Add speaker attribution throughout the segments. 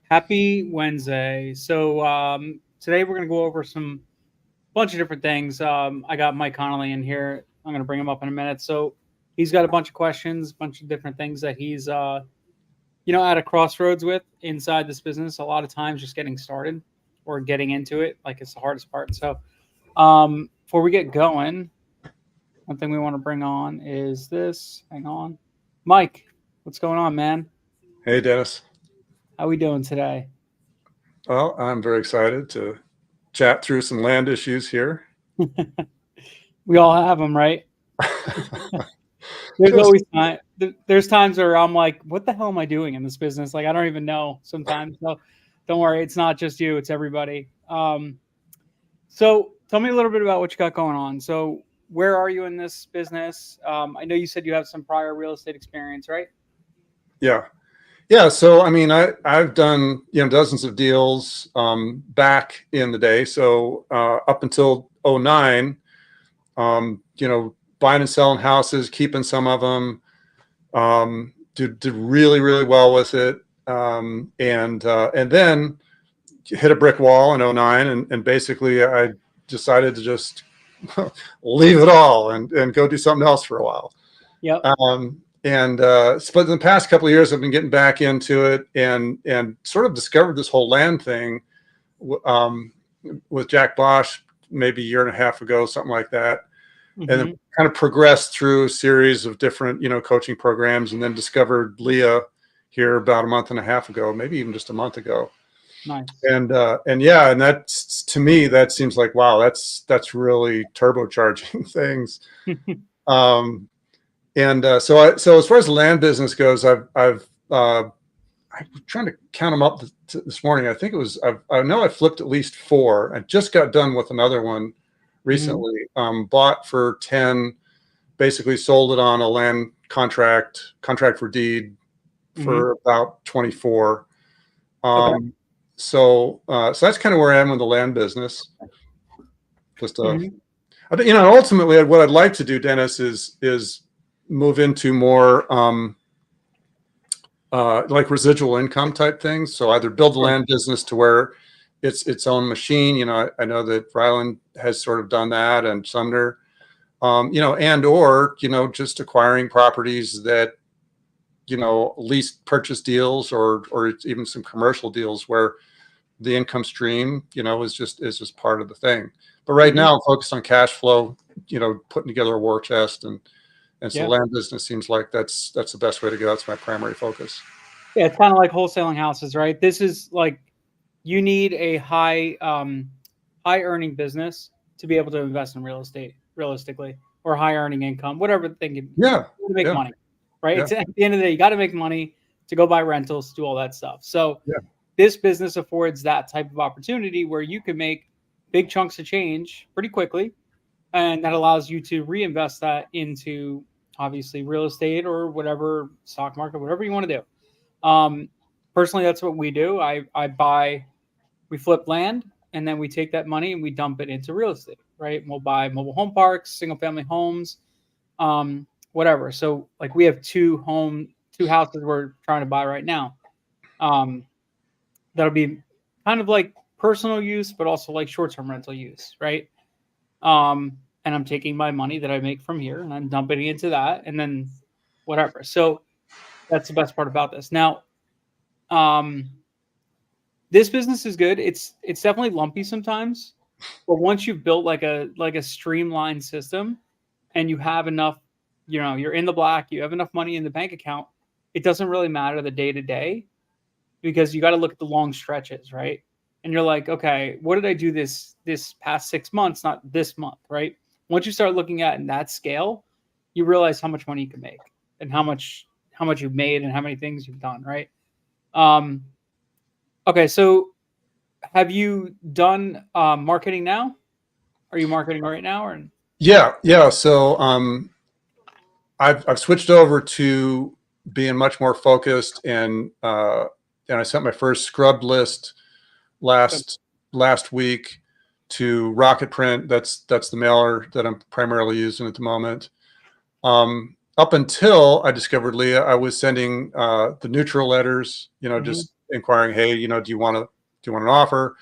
Speaker 1: Happy Wednesday. Today we're going to go over some bunch of different things. I got Mike Connolly in here. I'm going to bring him up in a minute. So he's got a bunch of questions, a bunch of different things that he's at a crossroads with inside this business. A lot of times just getting started or getting into it, like it's the hardest part. Before we get going, one thing we want to bring on is this. Hang on, Mike. What's going on, man?
Speaker 2: Hey, Dennis.
Speaker 1: How we doing today?
Speaker 2: Well, I'm very excited to chat through some land issues here.
Speaker 1: We all have them, right? There's
Speaker 2: Just
Speaker 1: always there's times where I'm like, what the hell am I doing in this business? Like, I don't even know sometimes. So don't worry, it's not just you, it's everybody. So tell me a little bit about what you got going on. So where are you in this business? I know you said you have some prior real estate experience, right?
Speaker 2: yeah, yeah. So I mean, I've done dozens of deals back in the day. So up until '09, buying and selling houses, keeping some of them, did really really well with it, and then hit a brick wall in '09, and basically I decided to just leave it all and go do something else for a while.
Speaker 1: Yep.
Speaker 2: But in the past couple of years, I've been getting back into it and sort of discovered this whole land thing with Jack Bosch maybe a year and a half ago, something like that.
Speaker 1: Mm-hmm.
Speaker 2: And then kind of progressed through a series of different, coaching programs, and then discovered Leah here about a month and a half ago, maybe even just a month ago.
Speaker 1: Nice.
Speaker 2: And that's, to me, that seems like, wow, that's really turbocharging things. So as far as the land business goes, I'm trying to count them up this morning. I think I know I flipped at least 4. I just got done with another one recently. Bought for 10, basically sold it on a land contract for deed for about 24.
Speaker 1: Okay.
Speaker 2: So that's kind of where I am with the land business. Just ultimately, what I'd like to do, Dennis, is move into more like residual income type things. So either build the land business to where it's its own machine. I know that Ryland has sort of done that, and Sumner, or just acquiring properties that lease purchase deals or even some commercial deals where the income stream is just part of the thing. But right now I'm focused on cash flow, putting together a war chest, and so land business seems like that's the best way to go. That's my primary focus.
Speaker 1: Yeah, it's kind of like wholesaling houses, right? This is like you need a high earning business to be able to invest in real estate realistically, or high earning income, whatever thing you make money, right? It's at the end of the day, you got to make money to go buy rentals, do all that stuff. So this business affords that type of opportunity where you can make big chunks of change pretty quickly, and that allows you to reinvest that into obviously real estate or whatever, stock market, whatever you want to do. Personally, that's what we do. We flip land, and then we take that money and we dump it into real estate, right? We'll buy mobile home parks, single family homes, whatever. So like we have two houses we're trying to buy right now. That'll be kind of like personal use, but also like short-term rental use, right? And I'm taking my money that I make from here and I'm dumping it into that, and then whatever. So that's the best part about this. Now, this business is good. It's definitely lumpy sometimes, but once you've built like a streamlined system and you have enough, you're in the black, you have enough money in the bank account, it doesn't really matter the day to day, because you got to look at the long stretches, right? And you're like, okay, what did I do this past 6 months, not this month, right? Once you start looking at in that scale, you realize how much money you can make and how much you've made and how many things you've done, right? Okay, so have you done marketing now? Are you marketing right now, or?
Speaker 2: Yeah. So I've switched over to being much more focused, and I sent my first scrubbed list last week to Rocket Print. That's the mailer that I'm primarily using at the moment. Up until I discovered Leah, I was sending the neutral letters, just inquiring, hey, do you want an offer?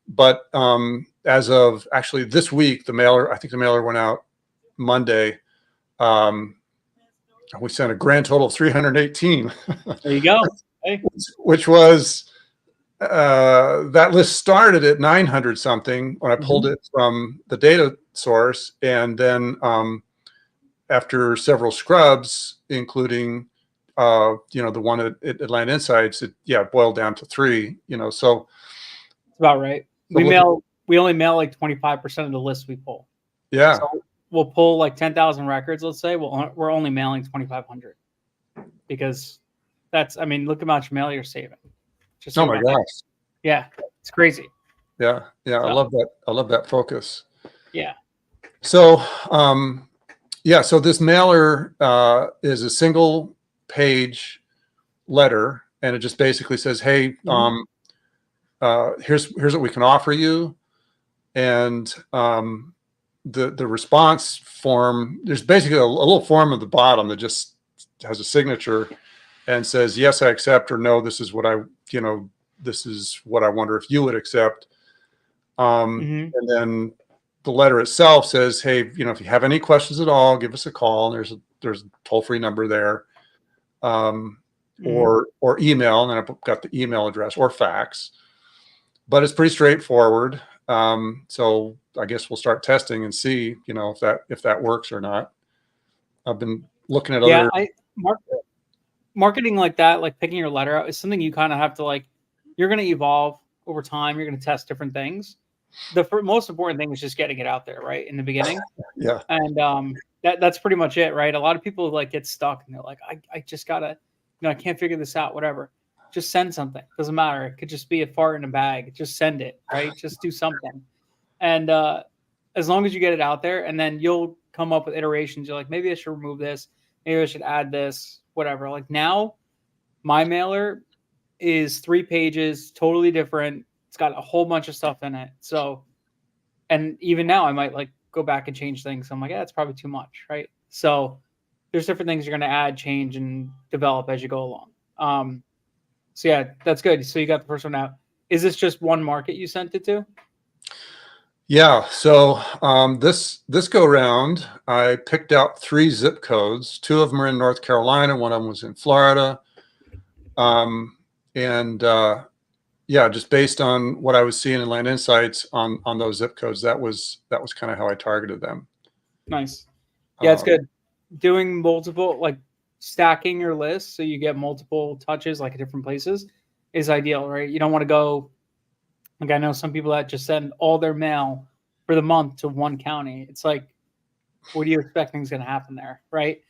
Speaker 2: But as of actually this week, I think the mailer went out Monday. We sent a grand total of 318.
Speaker 1: There you go. Hey.
Speaker 2: Which was that list started at 900 something when I pulled it from the data source, and then after several scrubs, including the one at Atlanta Insights, it boiled down to 3. So
Speaker 1: it's about right.
Speaker 2: So
Speaker 1: we only mail like 25% of the list we pull.
Speaker 2: Yeah.
Speaker 1: So we'll pull like 10,000 records, let's say. We're only mailing 2,500 because look at how much mail you're saving.
Speaker 2: Oh my gosh.
Speaker 1: Yeah, it's crazy.
Speaker 2: Yeah. So. I love that. I love that focus.
Speaker 1: Yeah.
Speaker 2: So, so this mailer is a single page letter, and it just basically says, hey, here's what we can offer you. And the response form, there's basically a little form at the bottom that just has a signature and says, yes, I accept, or no, this is what I wonder if you would accept. And then the letter itself says, hey, if you have any questions at all, give us a call. And there's a toll-free number there, or email. And then I've got the email address or fax, but it's pretty straightforward. So I guess we'll start testing and see, if that works or not. I've been looking at other.
Speaker 1: Marketing like that, like picking your letter out, is something you kind of have to you're going to evolve over time. You're going to test different things. The most important thing is just getting it out there, right, in the beginning.
Speaker 2: Yeah.
Speaker 1: And that's pretty much it, right? A lot of people get stuck and they're like, I just gotta, I can't figure this out, whatever. Just send something. Doesn't matter. It could just be a fart in a bag. Just send it, right? Just do something. And as long as you get it out there, and then you'll come up with iterations. You're like, maybe I should remove this. Maybe I should add this, whatever. Like now, my mailer is 3 pages, totally different. It's got a whole bunch of stuff in it. So, and even now I might go back and change things. I'm like, yeah, it's probably too much, right? So there's different things you're going to add, change, and develop as you go along. So yeah, that's good. So you got the first one out. Is this just one market you sent it to?
Speaker 2: Yeah. So this go round, I picked out 3 zip codes. 2 of them are in North Carolina. One of them was in Florida. Just based on what I was seeing in Land Insights on those zip codes, that was kind of how I targeted them.
Speaker 1: Nice. Yeah, it's good. Doing multiple, stacking your list so you get multiple touches at different places is ideal, right? You don't want to go, I know some people that just send all their mail for the month to one county. It's like, what do you expect things going to happen there, right?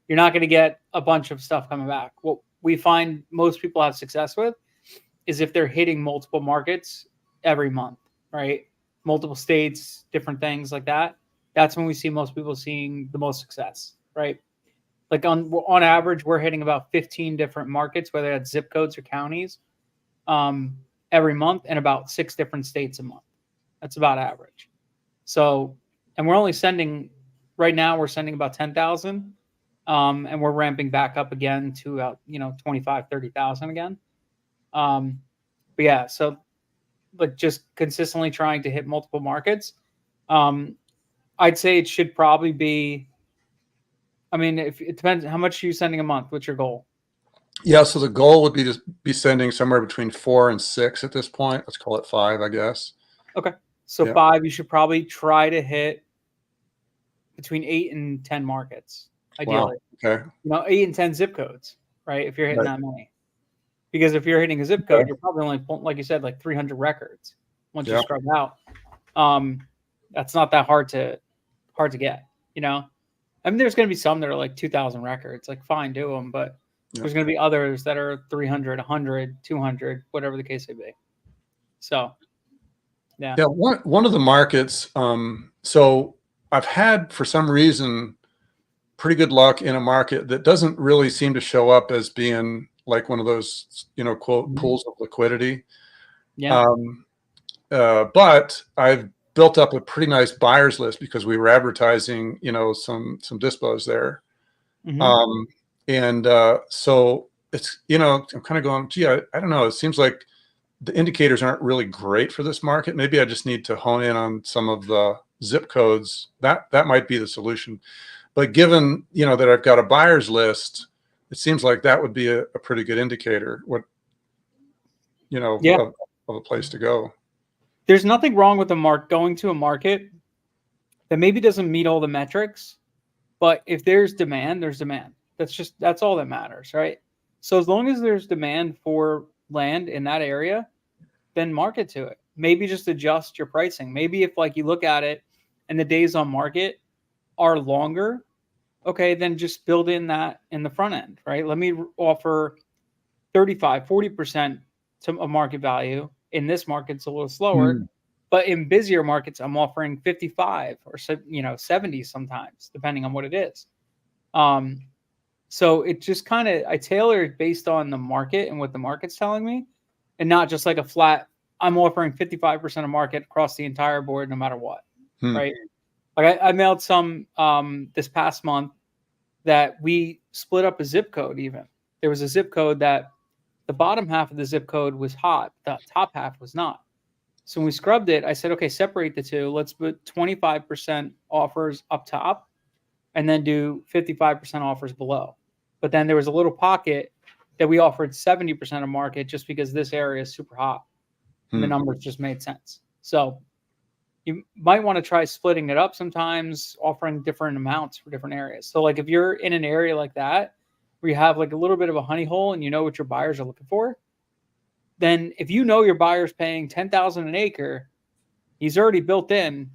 Speaker 1: You're not going to get a bunch of stuff coming back. What we find most people have success with is if they're hitting multiple markets every month, right? Multiple states, different things like that. That's when we see most people seeing the most success, right? On average, we're hitting about 15 different markets, whether that's zip codes or counties, every month, and about 6 different states a month. That's about average. So, and we're only sending, right now we're sending about 10,000, and we're ramping back up again to about, 25, 30,000 again. But yeah, so just consistently trying to hit multiple markets. I'd say it should probably be, if it depends, how much are you sending a month? What's your goal?
Speaker 2: Yeah, so the goal would be to be sending somewhere between 4 and 6 at this point. Let's call it 5, I guess.
Speaker 1: Okay. So 5, you should probably try to hit between 8 and 10 markets, ideally.
Speaker 2: Wow. Okay.
Speaker 1: 8 and 10 zip codes, right? If you're hitting that many. Because if you're hitting a zip code, you're probably only, like you said, 300 records once you scrub out. That's not that hard to get, there's going to be some that are 2,000 records. Fine, do them, but there's going to be others that are 300, 100, 200, whatever the case may be. So, yeah.
Speaker 2: Yeah, one of the markets, so I've had, for some reason, pretty good luck in a market that doesn't really seem to show up as being one of those, quote, pools of liquidity.
Speaker 1: Yeah.
Speaker 2: But I've built up a pretty nice buyers list because we were advertising, some dispos there. So it's, you know, I'm kind of going, gee, I don't know. It seems like the indicators aren't really great for this market. Maybe I just need to hone in on some of the zip codes. That might be the solution. But given, you know, that I've got a buyer's list, it seems like that would be a pretty good indicator what, you know,
Speaker 1: Yeah.
Speaker 2: of a place to go.
Speaker 1: There's nothing wrong with going to a market that maybe doesn't meet all the metrics, but if there's demand, there's demand. That's all that matters, right? So as long as there's demand for land in that area, then market to it. Maybe just adjust your pricing. Maybe if like you look at it and the days on market are longer, okay, then just build in that in the front end, right? Let me offer 35, 40% to a market value. In this market, it's a little slower. But in busier markets, I'm offering 55 or 70 sometimes, depending on what it is. So it just kind of, I tailor it based on the market and what the market's telling me, and not just like a flat, I'm offering 55% of market across the entire board, no matter what, right? Like I mailed some this past month that we split up a zip code even. There was a zip code that the bottom half of the zip code was hot, the top half was not. So when we scrubbed it, I said, okay, separate the two. Let's put 25% offers up top and then do 55% offers below. But then there was a little pocket that we offered 70% of market just because this area is super hot. And the numbers just made sense. So you might want to try splitting it up sometimes, offering different amounts for different areas. So like if you're in an area like that, where you have like a little bit of a honey hole and you know what your buyers are looking for, then if you know your buyer's paying $10,000 an acre, he's already built in,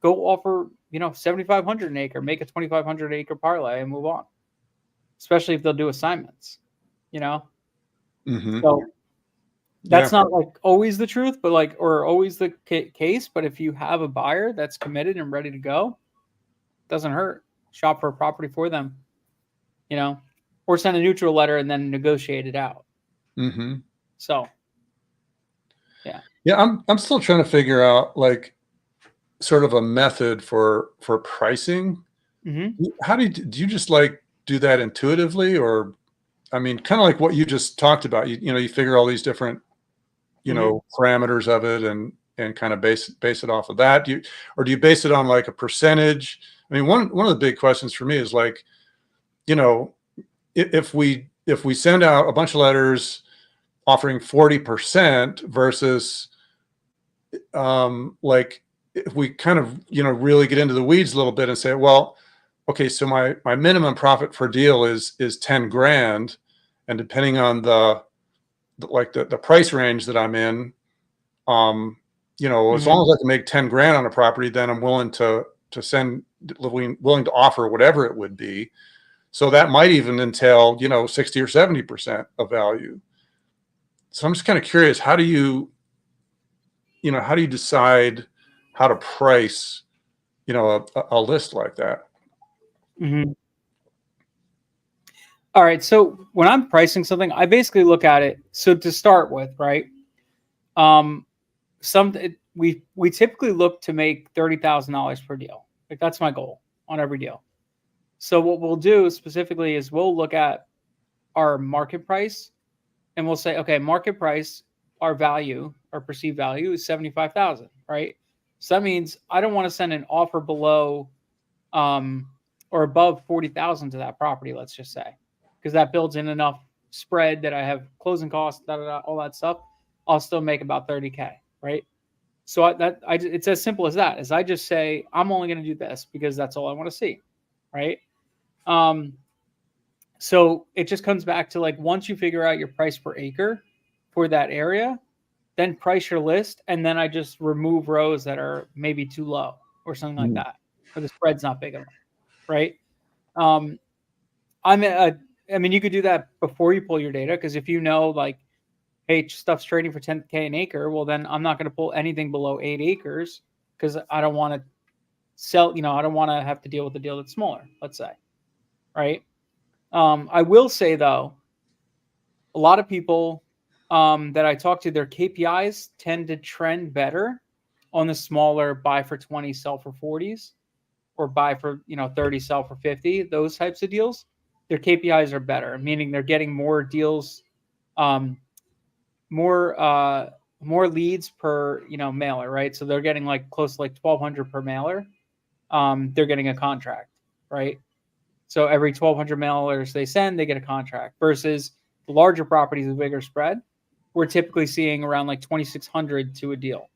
Speaker 1: go offer, 7,500 an acre, make a 2,500 acre parlay and move on. Especially if they'll do assignments, So that's not like always the truth, but like, or always the case. But if you have a buyer that's committed and ready to go, it doesn't hurt. Shop for a property for them, or send a neutral letter and then negotiate it out. So, yeah.
Speaker 2: Yeah, I'm still trying to figure out like sort of a method for pricing. How do you just like do that intuitively, or I mean, kind of like what you just talked about. You figure all these different parameters of it and kind of base it off of that. Do you base it on like a percentage? I mean, one of the big questions for me is like, if we send out a bunch of letters offering 40% versus like if we kind of really get into the weeds a little bit and say, well, okay, so my minimum profit per deal is 10 grand, and depending on the price range that I'm in, as long as I can make 10 grand on a property, then I'm willing to willing to offer whatever it would be. So that might even entail 60 or 70% of value. So I'm just kind of curious, how do you decide how to price, a list like that?
Speaker 1: All right. So when I'm pricing something, I basically look at it. So to start with, right? We typically look to make $30,000 per deal. Like that's my goal on every deal. So what we'll do specifically is we'll look at our market price and we'll say, okay, market price, our value, our perceived value is 75,000, right? So that means I don't want to send an offer below or above 40,000 to that property, let's just say, because that builds in enough spread that I have closing costs, all that stuff. I'll still make about 30K, right? So it's as simple as that. As I just say, I'm only going to do this because that's all I want to see, right? So it just comes back to like once you figure out your price per acre for that area, then price your list, and then I just remove rows that are maybe too low or something like that, or the spread's not big enough, right? I mean, you could do that before you pull your data, because if you know like, hey, stuff's trading for 10K an acre, well then I'm not going to pull anything below 8 acres because I don't want to sell. I don't want to have to deal with a deal that's smaller. Let's say, right? I will say though, a lot of people that I talk to, their KPIs tend to trend better on the smaller buy for 20, sell for 40s, or buy for 30, sell for 50, those types of deals, their KPIs are better, meaning they're getting more deals, um, more leads per mailer, right? So they're getting like close to like 1,200 per mailer. They're getting a contract, right? So every 1,200 mailers they send, they get a contract. Versus the larger properties with bigger spread, we're typically seeing around like 2,600 to a deal,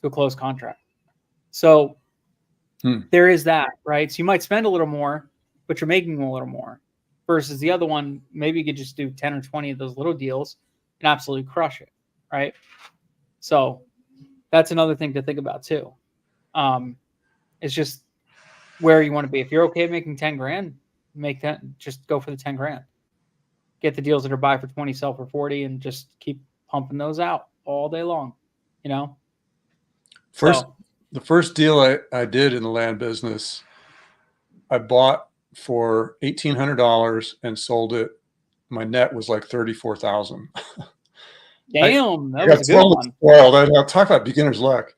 Speaker 1: to a closed contract. So there is that, right? So you might spend a little more, but you're making a little more. Versus the other one, maybe you could just do 10 or 20 of those little deals and absolutely crush it, right? So that's another thing to think about too. It's just where you want to be. If you're okay making 10 grand, make that, just go for the 10 grand. Get the deals that are buy for 20, sell for 40, and just keep pumping those out all day long, you know?
Speaker 2: The first deal I did in the land business, I bought for $1,800 and sold it. My net was like 34,000.
Speaker 1: Damn, that
Speaker 2: I
Speaker 1: was
Speaker 2: got
Speaker 1: a good one.
Speaker 2: spoiled. I'll talk about beginner's luck.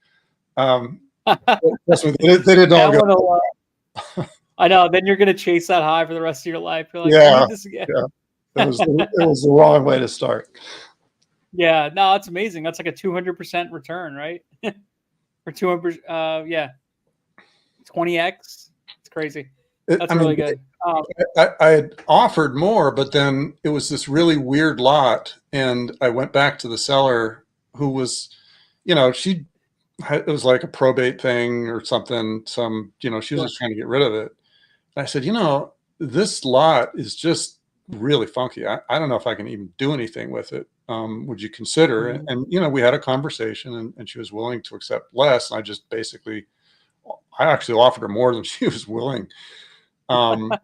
Speaker 2: Trust me, they didn't all go.
Speaker 1: I know. Then you're gonna chase that high for the rest of your life. You're like,
Speaker 2: Yeah,
Speaker 1: I need this again.
Speaker 2: yeah. It was the wrong way to start.
Speaker 1: Yeah, no, it's amazing. That's like a 200% return, right? For 200, yeah, 20x. It's crazy. That's really good.
Speaker 2: I had offered more, but then it was this really weird lot, and I went back to the seller, who was, it was like a probate thing or something. She was just trying to get rid of it. And I said, this lot is just really funky. I don't know if I can even do anything with it. Would you consider?
Speaker 1: Mhm.
Speaker 2: And we had a conversation, and she was willing to accept less. And I just basically, I actually offered her more than she was willing. But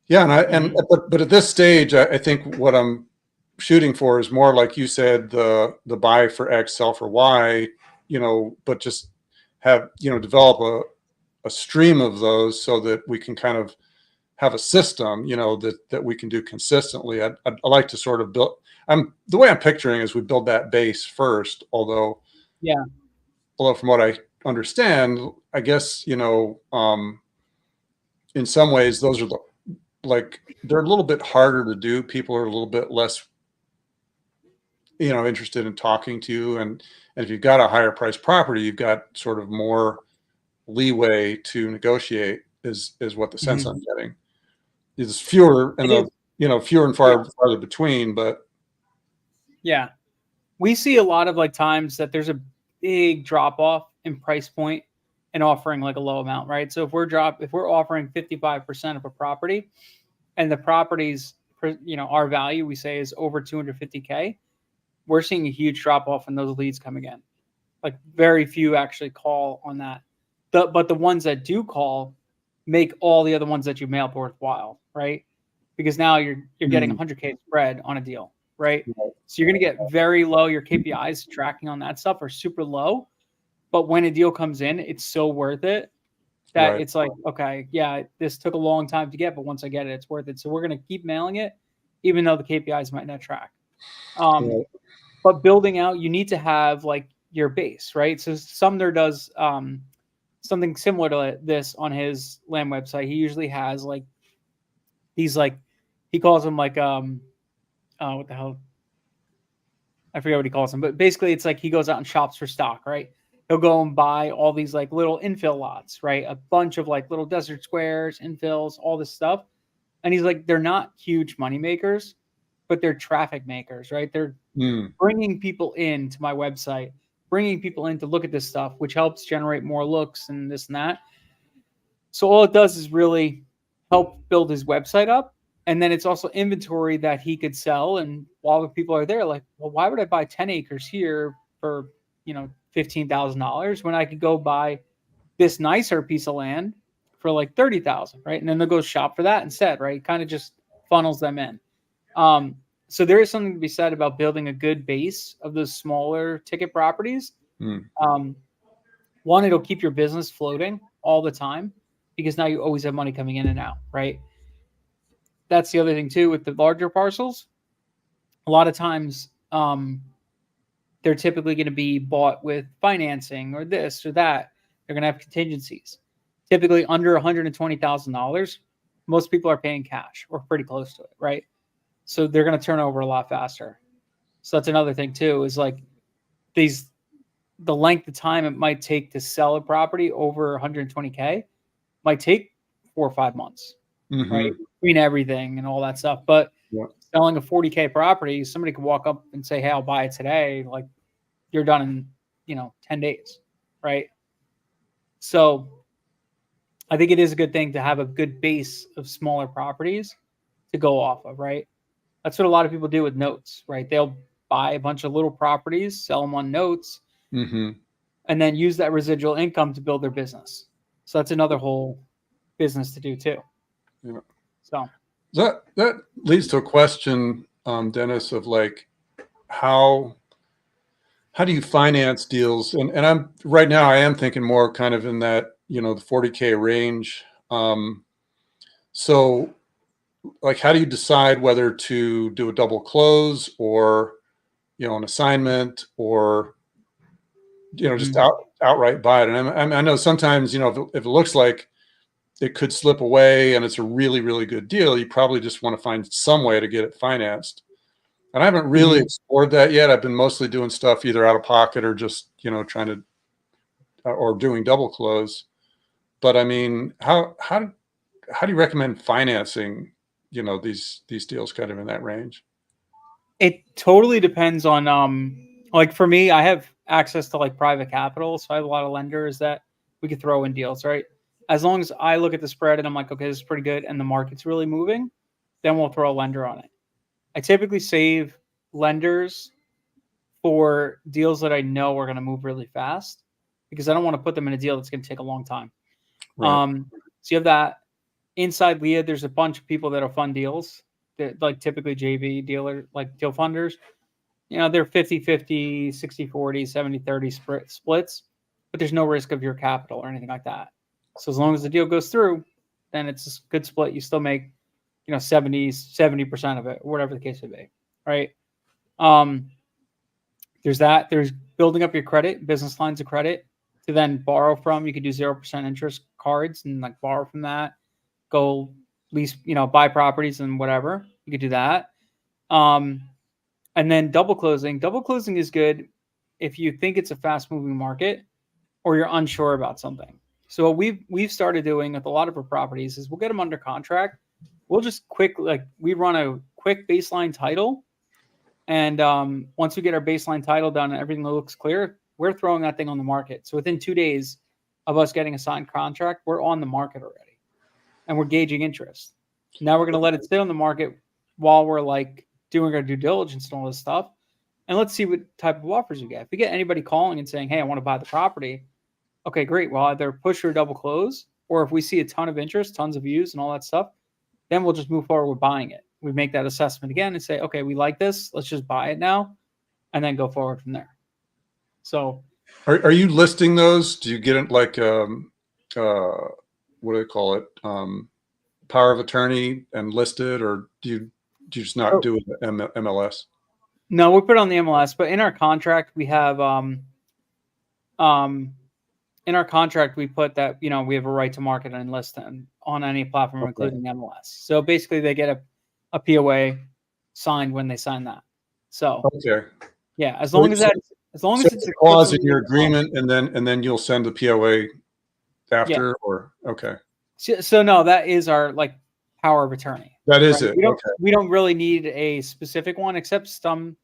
Speaker 2: at this stage, I think what I'm shooting for is more like you said, the buy for X, sell for Y, but just have, develop a stream of those so that we can kind of have a system, that we can do consistently. I'd like to sort of build, the way I'm picturing is we build that base first, although from what I understand, I guess, in some ways those are they're a little bit harder to do. People are a little bit less, interested in talking to you. And if you've got a higher price property, you've got sort of more leeway to negotiate is what the sense I'm getting. There's fewer and fewer and farther between, but
Speaker 1: yeah, we see a lot of like times that there's a big drop off in price point and offering like a low amount, right? So if we're offering 55% of a property and the property's, our value we say is over 250K, we're seeing a huge drop off in those leads coming in. Like very few actually call on that. But the ones that do call make all the other ones that you mailed worthwhile, right? Because now you're getting 100K spread on a deal, right? So you're going to get very low. Your KPIs tracking on that stuff are super low. But when a deal comes in, it's so worth it that it's like, okay, yeah, this took a long time to get, but once I get it, it's worth it. So we're going to keep mailing it, even though the KPIs might not track. But building out, you need to have like your base, right? So Sumner does something similar to this on his land website. He usually has like these he calls them like what the hell? I forget what he calls them, but basically it's like he goes out and shops for stock, right? He'll go and buy all these like little infill lots, right? A bunch of like little desert squares, infills, all this stuff. And he's like, they're not huge money makers, but they're traffic makers, right? They're bringing people into my website, bringing people in to look at this stuff, which helps generate more looks and this and that. So all it does is really help build his website up. And then it's also inventory that he could sell. And while the people are there, like, well, why would I buy 10 acres here for, $15,000 when I could go buy this nicer piece of land for like 30,000, right? And then they'll go shop for that instead, right? Kind of just funnels them in. So there is something to be said about building a good base of those smaller ticket properties. One, it'll keep your business floating all the time because now you always have money coming in and out, right? That's the other thing too with the larger parcels. A lot of times, they're typically going to be bought with financing or this or that. They're going to have contingencies. typically under $120,000, most people are paying cash or pretty close to it, right? So they're going to turn over a lot faster. So that's another thing too, is like the length of time it might take to sell a property over 120K might take 4 or 5 months, right?
Speaker 2: Mm-hmm.
Speaker 1: Between everything and all that stuff. But
Speaker 2: Yeah.
Speaker 1: selling a 40K property, somebody could walk up and say, hey, I'll buy it today. Like you're done in 10 days, right? So I think it is a good thing to have a good base of smaller properties to go off of, right? That's what a lot of people do with notes, right? They'll buy a bunch of little properties, sell them on notes,
Speaker 2: Mm-hmm.
Speaker 1: and then use that residual income to build their business. So that's another whole business to do too.
Speaker 2: Yeah.
Speaker 1: So
Speaker 2: That leads to a question, Dennis, of like how do you finance deals? And I'm right now I am thinking more kind of in that, the 40K range. So like how do you decide whether to do a double close or, an assignment or, just
Speaker 1: mhm.
Speaker 2: outright buy it? And I know sometimes, if it looks like it could slip away and it's a really, really good deal, you probably just want to find some way to get it financed. And I haven't really explored that yet. I've been mostly doing stuff either out of pocket or just, trying to, or doing double close. But I mean, how do you recommend financing, these deals kind of in that range?
Speaker 1: It totally depends on like for me, I have access to like private capital, so I have a lot of lenders that we could throw in deals, right? As long as I look at the spread and I'm like, okay, this is pretty good, and the market's really moving, then we'll throw a lender on it. I typically save lenders for deals that I know are going to move really fast because I don't want to put them in a deal that's going to take a long time.
Speaker 2: Right.
Speaker 1: So you have that. Inside Leah, there's a bunch of people that are fund deals that like typically JV dealer, like deal funders. They're 50-50, 60-40, 70-30 splits, but there's no risk of your capital or anything like that. So as long as the deal goes through, then it's a good split. You still make, 70% of it, or whatever the case may be. Right. Um, there's that. There's building up your credit, business lines of credit to then borrow from. You could do 0% interest cards and like borrow from that. Go lease, buy properties and whatever. You could do that. And then double closing. Double closing is good if you think it's a fast moving market or you're unsure about something. So what we've started doing with a lot of our properties is we'll get them under contract. We'll just we run a quick baseline title. And once we get our baseline title done and everything looks clear, we're throwing that thing on the market. So within 2 days of us getting a signed contract, we're on the market already. And we're gauging interest. Now we're going to let it sit on the market while we're like doing our due diligence and all this stuff. And let's see what type of offers we get. If we get anybody calling and saying, hey, I want to buy the property, okay, great. Well, either push or double close, or if we see a ton of interest, tons of views and all that stuff, then we'll just move forward with buying it. We make that assessment again and say, okay, we like this. Let's just buy it now and then go forward from there. So
Speaker 2: Are you listing those? Do you get it like, what do they call it? Power of attorney and listed, or do you just not do it MLS?
Speaker 1: no, we put it on the MLS, but in our contract, we have, in our contract, we put that, we have a right to market and list them on any platform,
Speaker 2: Okay.
Speaker 1: including MLS. So basically they get a POA signed when they sign that. So
Speaker 2: Okay.
Speaker 1: yeah, as long as it's
Speaker 2: a clause in your agreement, and then you'll send the POA after, or okay.
Speaker 1: So no, that is our like power of attorney.
Speaker 2: That is
Speaker 1: right?
Speaker 2: it.
Speaker 1: We don't really need a specific one, except some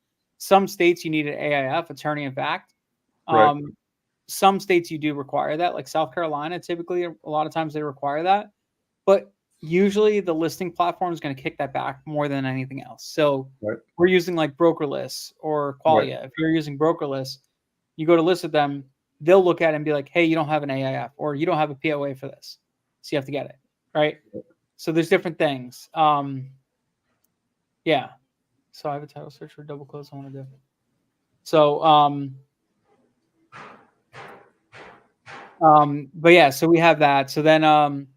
Speaker 1: states you need an AIF, attorney in fact.
Speaker 2: Right.
Speaker 1: Some states you do require that, like South Carolina. Typically, a lot of times they require that, but usually the listing platform is going to kick that back more than anything else. So
Speaker 2: Right.
Speaker 1: we're using like Brokerless or Qualia.
Speaker 2: Right.
Speaker 1: If you're using Brokerless, you go to list with them, they'll look at it and be like, hey, you don't have an AIF or you don't have a POA for this. So you have to get it. Right. So there's different things. Yeah. So I have a title search for double close I want to do. So, but yeah, so we have that. So then,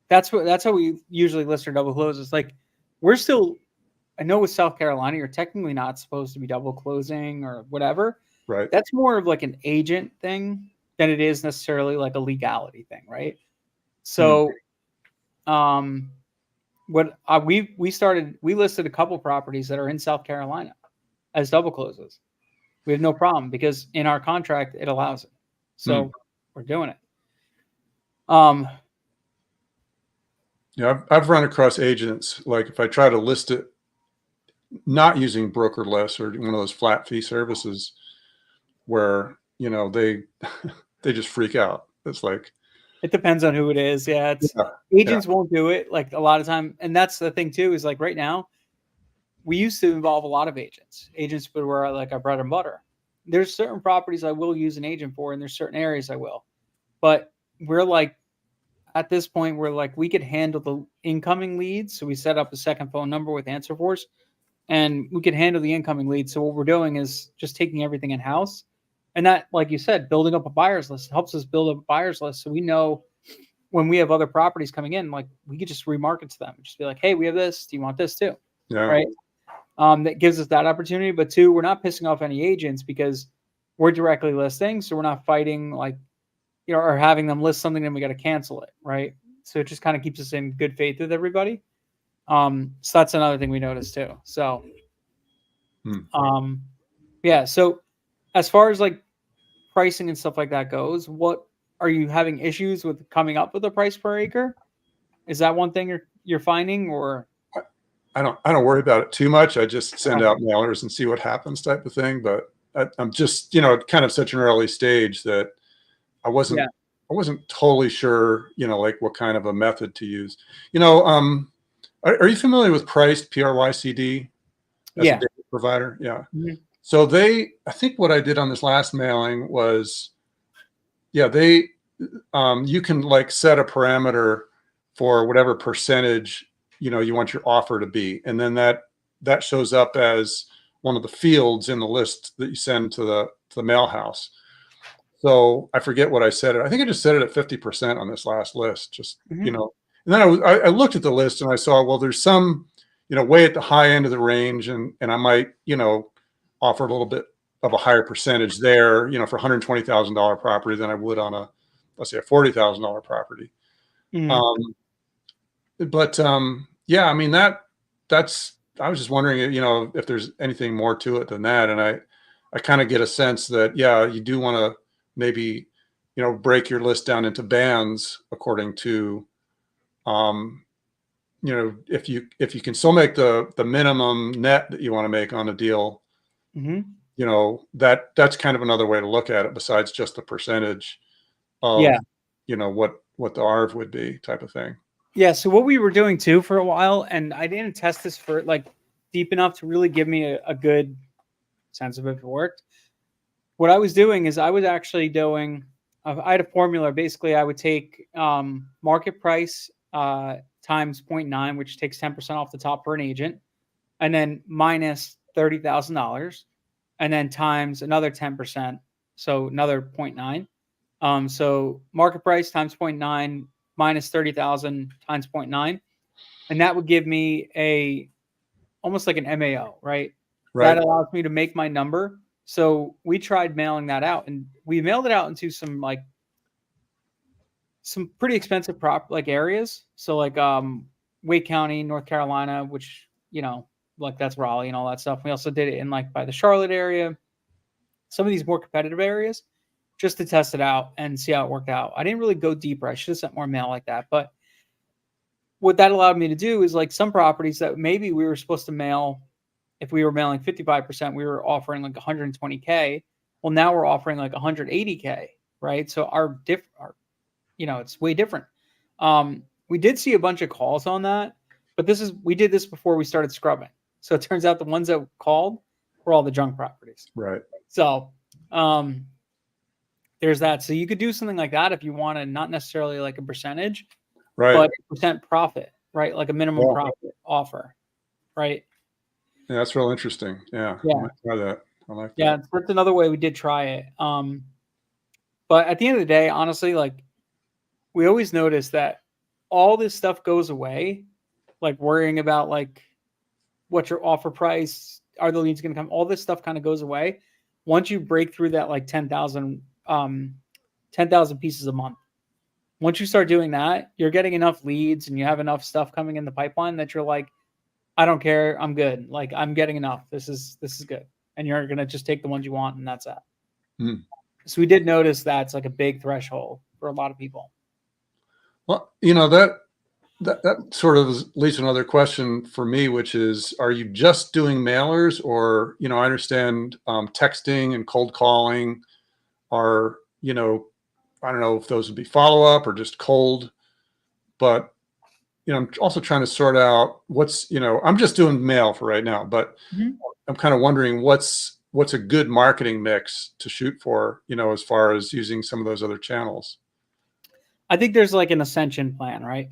Speaker 1: that's how we usually list our double closes. Like we're still, I know with South Carolina, you're technically not supposed to be double closing or whatever.
Speaker 2: Right.
Speaker 1: That's more of like an agent thing. than it is necessarily like a legality thing, right?
Speaker 2: Hmm.
Speaker 1: So, what we listed a couple properties that are in South Carolina as double closes. We have no problem because in our contract it allows it.
Speaker 2: Hmm.
Speaker 1: So we're doing it. Um,
Speaker 2: Yeah, I've run across agents, like if I try to list it not using brokerless or one of those flat fee services where, they they just freak out. It's like,
Speaker 1: it depends on who it is. Yeah, it's
Speaker 2: yeah, yeah,
Speaker 1: agents won't do it like a lot of time, and that's the thing too. Is like right now we used to involve a lot of agents. Agents were like our bread and butter. There's certain properties I will use an agent for, and there's certain areas I will. But we're like at this point, we're like we could handle the incoming leads, so we set up a second phone number with Answer Force, and we could handle the incoming leads. So what we're doing is just taking everything in house, and that, like you said, building up a buyers list helps us build up a buyers list, so we know when we have other properties coming in, like we could just remarket to them, just be like, hey, we have this. Do you want this too?
Speaker 2: yeah,
Speaker 1: Right. That gives us that opportunity. But two, we're not pissing off any agents because we're directly listing. So we're not fighting like, or having them list something and we got to cancel it. Right. So it just kind of keeps us in good faith with everybody. So that's another thing we noticed too. So,
Speaker 2: hmm.
Speaker 1: um, yeah. So as far as like pricing and stuff like that goes, what are you having issues with coming up with a price per acre? Is that one thing you're finding, or
Speaker 2: I don't worry about it too much. I just send
Speaker 1: okay.
Speaker 2: out mailers and see what happens type of thing. But I'm just, kind of such an early stage that I
Speaker 1: Yeah,
Speaker 2: wasn't I wasn't totally sure, like what kind of a method to use. Are you familiar with Priced, PRYCD, as a
Speaker 1: yeah,
Speaker 2: data provider? Yeah.
Speaker 1: mhm,
Speaker 2: So I think what I did on this last mailing was, yeah, you can like set a parameter for whatever percentage, you want your offer to be. And then that shows up as one of the fields in the list that you send to the mail house. So I forget what I said it. I think I just set it at 50% on this last list, just,
Speaker 1: mhm,
Speaker 2: and then I looked at the list and I saw, well, there's some, way at the high end of the range, and I might, offer a little bit of a higher percentage there, for $120,000 property than I would on let's say a $40,000 property.
Speaker 1: mhm.
Speaker 2: Um, but yeah, I mean, I was just wondering, if there's anything more to it than that. And I kind of get a sense that, yeah, you do want to maybe, break your list down into bands according to, um, if you can still make the minimum net that you want to make on a deal,
Speaker 1: Mhm.
Speaker 2: that's kind of another way to look at it besides just the percentage of,
Speaker 1: Yeah.
Speaker 2: what the ARV would be type of thing.
Speaker 1: Yeah, so what we were doing too for a while, and I didn't test this for like deep enough to really give me a good sense of if it worked. What I was doing is I was actually doing, I had a formula. Basically, I would take market price times zero point 0.9, which takes 10% off the top for an agent, and then minus $30,000, and then times another 10%, so another zero point 0.9. So market price times zero point 0.9 minus 30,000 times zero point 0.9, and that would give me a almost like an MAO, right? That
Speaker 2: Right.
Speaker 1: allows me to make my number. So we tried mailing that out, and we mailed it out into some pretty expensive like areas. So like Wake County, North Carolina, which like that's Raleigh and all that stuff. We also did it in like by the Charlotte area, some of these more competitive areas, just to test it out and see how it worked out. I didn't really go deeper. I should have sent more mail like that. But what that allowed me to do is like some properties that maybe we were supposed to mail, if we were mailing 55%, we were offering like 120K. Well, now we're offering like 180K, right? So it's way different. We did see a bunch of calls on that, but we did this before we started scrubbing. So it turns out the ones that called were all the junk properties.
Speaker 2: Right.
Speaker 1: So there's that. So you could do something like that if you wanted, not necessarily like a percentage,
Speaker 2: Right.
Speaker 1: but percent profit, right? Like a minimum
Speaker 2: Yeah.
Speaker 1: profit offer, right?
Speaker 2: Yeah, that's real interesting. Yeah, I
Speaker 1: Yeah.
Speaker 2: might try that. I like
Speaker 1: Yeah.
Speaker 2: that.
Speaker 1: That's another way we did try it. But at the end of the day, honestly, like we always notice that all this stuff goes away, like worrying about like what's your offer price, are the leads going to come, all this stuff kind of goes away once you break through that like 10,000 10,000 pieces a month. Once you start doing that, you're getting enough leads and you have enough stuff coming in the pipeline that you're like, I don't care, I'm good. Like I'm getting enough. This is good. And you're gonna just take the ones you want, and that's that.
Speaker 2: Mm.
Speaker 1: So we did notice that's like a big threshold for a lot of people.
Speaker 2: Well, that sort of leads to another question for me, which is, are you just doing mailers, or, I understand texting and cold calling are, I don't know if those would be follow-up or just cold, but, I'm also trying to sort out I'm just doing mail for right now, but
Speaker 1: Mhm.
Speaker 2: I'm kind of wondering what's a good marketing mix to shoot for, as far as using some of those other channels.
Speaker 1: I think there's like an ascension plan, right?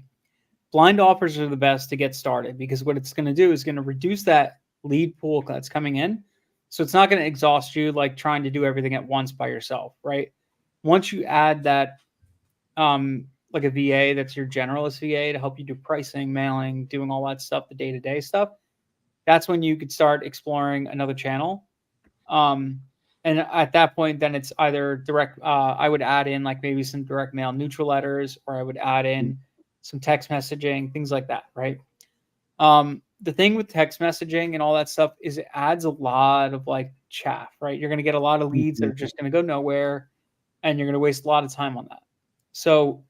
Speaker 1: Blind offers are the best to get started because what it's going to do is going to reduce that lead pool that's coming in. So it's not going to exhaust you like trying to do everything at once by yourself, right? Once you add that, like a VA that's your generalist VA to help you do pricing, mailing, doing all that stuff, the day-to-day stuff, that's when you could start exploring another channel. And at that point, then it's either direct. I would add in like maybe some direct mail neutral letters, or I would add in some text messaging, things like that, right? The thing with text messaging and all that stuff is it adds a lot of like chaff, right? You're going to get a lot of leads that are just going to go nowhere, and you're going to waste a lot of time on that. So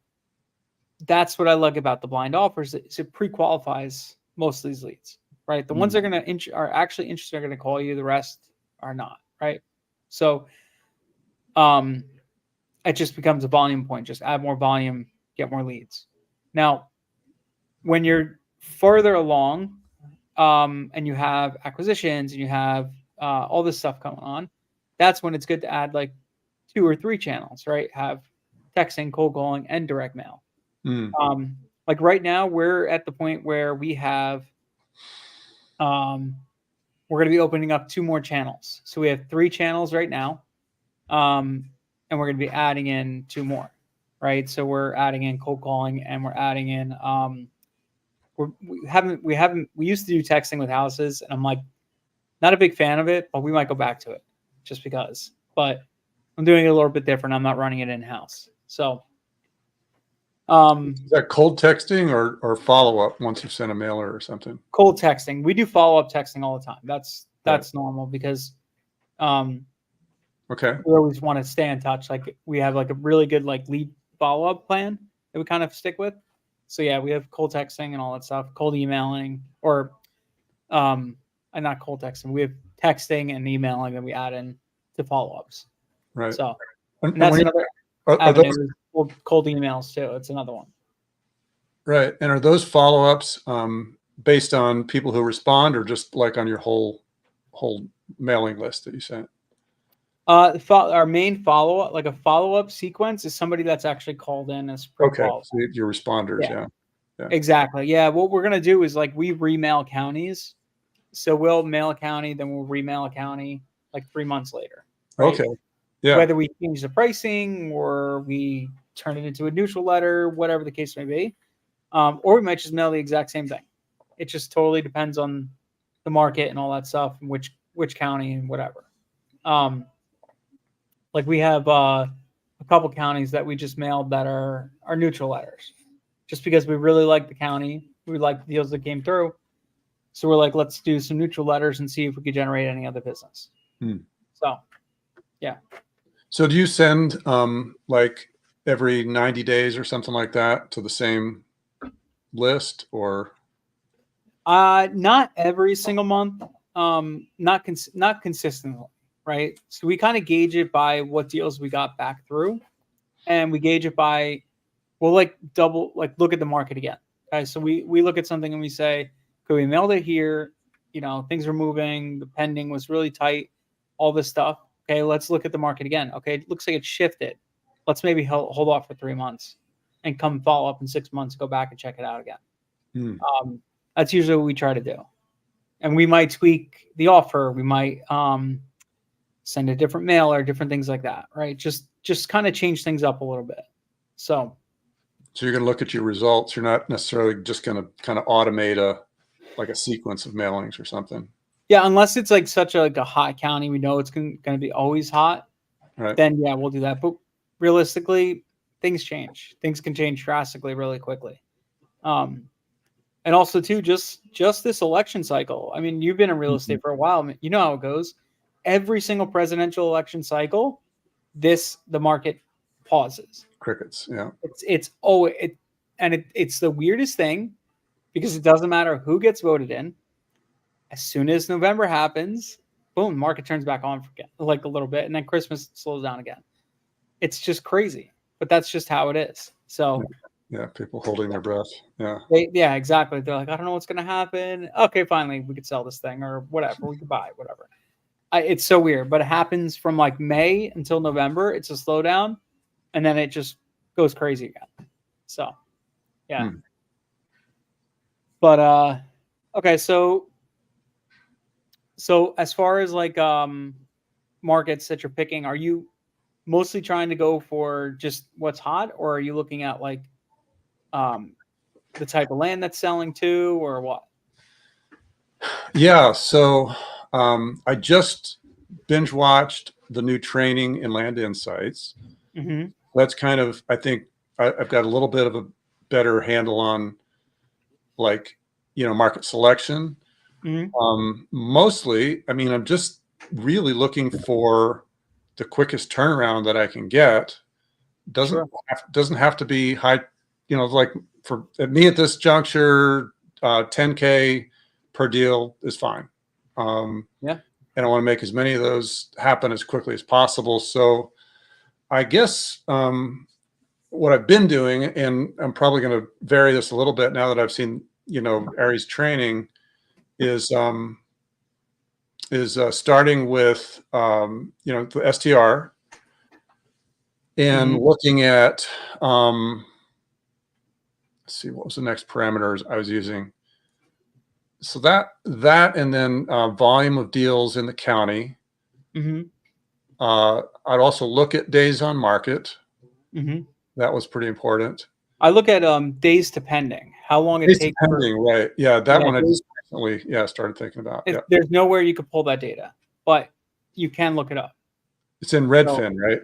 Speaker 1: that's what I like about the blind offers is it pre-qualifies most of these leads, right? The ones that are going to are actually interested are going to call you. The rest are not, right? So, it just becomes a volume point. Just add more volume, get more leads. Now, when you're further along, and you have acquisitions and you have all this stuff going on, that's when it's good to add like 2 or 3 channels, right? Have texting, cold calling, and direct mail. Like right now, we're at the point where we have, we're going to be opening up 2 more channels. So we have 3 channels right now, and we're going to be adding in 2 more, right? So we're adding in cold calling, and we're adding in, we used to do texting with houses, and I'm like, not a big fan of it, but we might go back to it just because. But I'm doing it a little bit different. I'm not running it in house. So,
Speaker 2: Is that cold texting or follow-up once you've sent a mailer or something?
Speaker 1: cold texting. We do follow-up texting all the time. That's normal because
Speaker 2: Okay.
Speaker 1: we always want to stay in touch. Like we have like a really good like lead follow-up plan that we kind of stick with. So yeah, we have cold texting and all that stuff, cold emailing, or and not cold texting. We have texting and emailing that we add in to follow-ups.
Speaker 2: Right.
Speaker 1: So
Speaker 2: And
Speaker 1: that's
Speaker 2: when
Speaker 1: another
Speaker 2: are
Speaker 1: avenue.
Speaker 2: those,
Speaker 1: Cold emails too. It's another one.
Speaker 2: right. And are those follow-ups based on people who respond, or just like on your whole mailing list that you sent?
Speaker 1: Our main follow-up, like a follow-up sequence, is somebody that's actually called in as
Speaker 2: Okay.
Speaker 1: pre-qualified.
Speaker 2: So your responders. Yeah.
Speaker 1: Exactly. Yeah. What we're gonna do is like we remail counties. So we'll mail a county, then we'll remail a county like 3 months later. Right?
Speaker 2: Okay. Yeah.
Speaker 1: Whether we change the pricing or we turn it into a neutral letter, whatever the case may be, or we might just mail the exact same thing. It just totally depends on the market and all that stuff, and which county and whatever. Like we have a couple counties that we just mailed that are neutral letters, just because we really like the county, we like the deals that came through. So we're like, let's do some neutral letters and see if we could generate any other business. So, yeah.
Speaker 2: So do you send like every 90 days or something like that to the same list, or?
Speaker 1: Not every single month. Not consistently, right? So we kind of gauge it by what deals we got back through, and we gauge it by, we'll like look at the market again. Okay, so we look at something and we say, okay, we mailed it here, things are moving, the pending was really tight, all this stuff. Okay, let's look at the market again. Okay, it looks like it shifted. Let's maybe hold off for 3 months and come follow up in 6 months, go back and check it out again. That's usually what we try to do. And we might tweak the offer. We might send a different mailer, different things like that, right? Just kind of change things up a little bit. So
Speaker 2: you're going to look at your results. You're not necessarily just going to kind of automate a sequence of mailings or something.
Speaker 1: Yeah, unless it's like such a hot county, we know it's going to be always hot.
Speaker 2: Right.
Speaker 1: Then yeah, we'll do that. But realistically, things change. Things can change drastically really quickly. Um, and also too, just this election cycle. I mean, you've been in real estate for a while. You know how it goes. Every single presidential election cycle, the market pauses.
Speaker 2: Crickets. Yeah.
Speaker 1: It's oh it and it's the weirdest thing because it doesn't matter who gets voted in. As soon as November happens, boom, market turns back on for like a little bit, and then Christmas slows down again. It's just crazy, but that's just how it is. So
Speaker 2: yeah, people holding their breath. Yeah,
Speaker 1: yeah, exactly. They're like, I don't know what's gonna happen. Okay, finally, we could sell this thing or whatever. We could buy whatever. It's so weird, but it happens from like May until November. It's a slowdown, and then it just goes crazy again. So, yeah. But okay, so as far as like markets that you're picking, are you mostly trying to go for just what's hot, or are you looking at like the type of land that's selling too, or what?
Speaker 2: Yeah. So I just binge watched the new training in Land Insights.
Speaker 1: Mm-hmm.
Speaker 2: That's kind of, I think I've got a little bit of a better handle on like, market selection.
Speaker 1: Mm-hmm.
Speaker 2: Mostly, I mean, I'm just really looking for the quickest turnaround that I can get. Doesn't have to be high, like for me at this juncture, 10K per deal is fine.
Speaker 1: Yeah.
Speaker 2: And I want to make as many of those happen as quickly as possible. So I guess what I've been doing, and I'm probably going to vary this a little bit now that I've seen, Aries training, is starting with, the STR and looking at, let's see, what was the next parameters I was using? So that, and then volume of deals in the county.
Speaker 1: Mm-hmm.
Speaker 2: I'd also look at days on market.
Speaker 1: Mm-hmm.
Speaker 2: That was pretty important.
Speaker 1: I look at days to pending, how long it
Speaker 2: Days
Speaker 1: takes.
Speaker 2: pending, right? Yeah, that one I
Speaker 1: days,
Speaker 2: just recently, started thinking about. Yeah,
Speaker 1: there's nowhere you could pull that data, but you can look it up.
Speaker 2: it's in Redfin, right?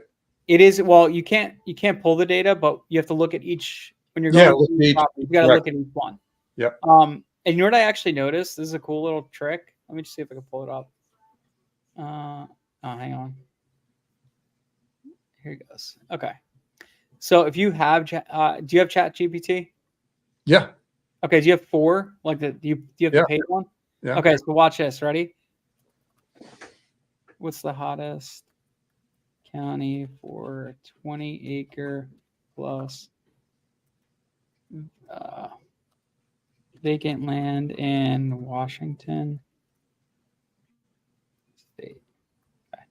Speaker 1: It is. Well, you can't pull the data, but you have to look at each when you're
Speaker 2: Yeah,
Speaker 1: going
Speaker 2: look
Speaker 1: to
Speaker 2: at
Speaker 1: each
Speaker 2: each,
Speaker 1: property. You got to look at each one.
Speaker 2: Yep.
Speaker 1: And you know what I actually noticed? This is a cool little trick. Let me just see if I can pull it up. Oh, hang on. Here it goes. Okay. So if you have, do you have Chat GPT?
Speaker 2: Yeah.
Speaker 1: Okay. Do you have 4? Like do you have the paid one?
Speaker 2: Yeah.
Speaker 1: Okay. So watch this. Ready? What's the hottest county for 20-acre plus vacant land in Washington State? Okay.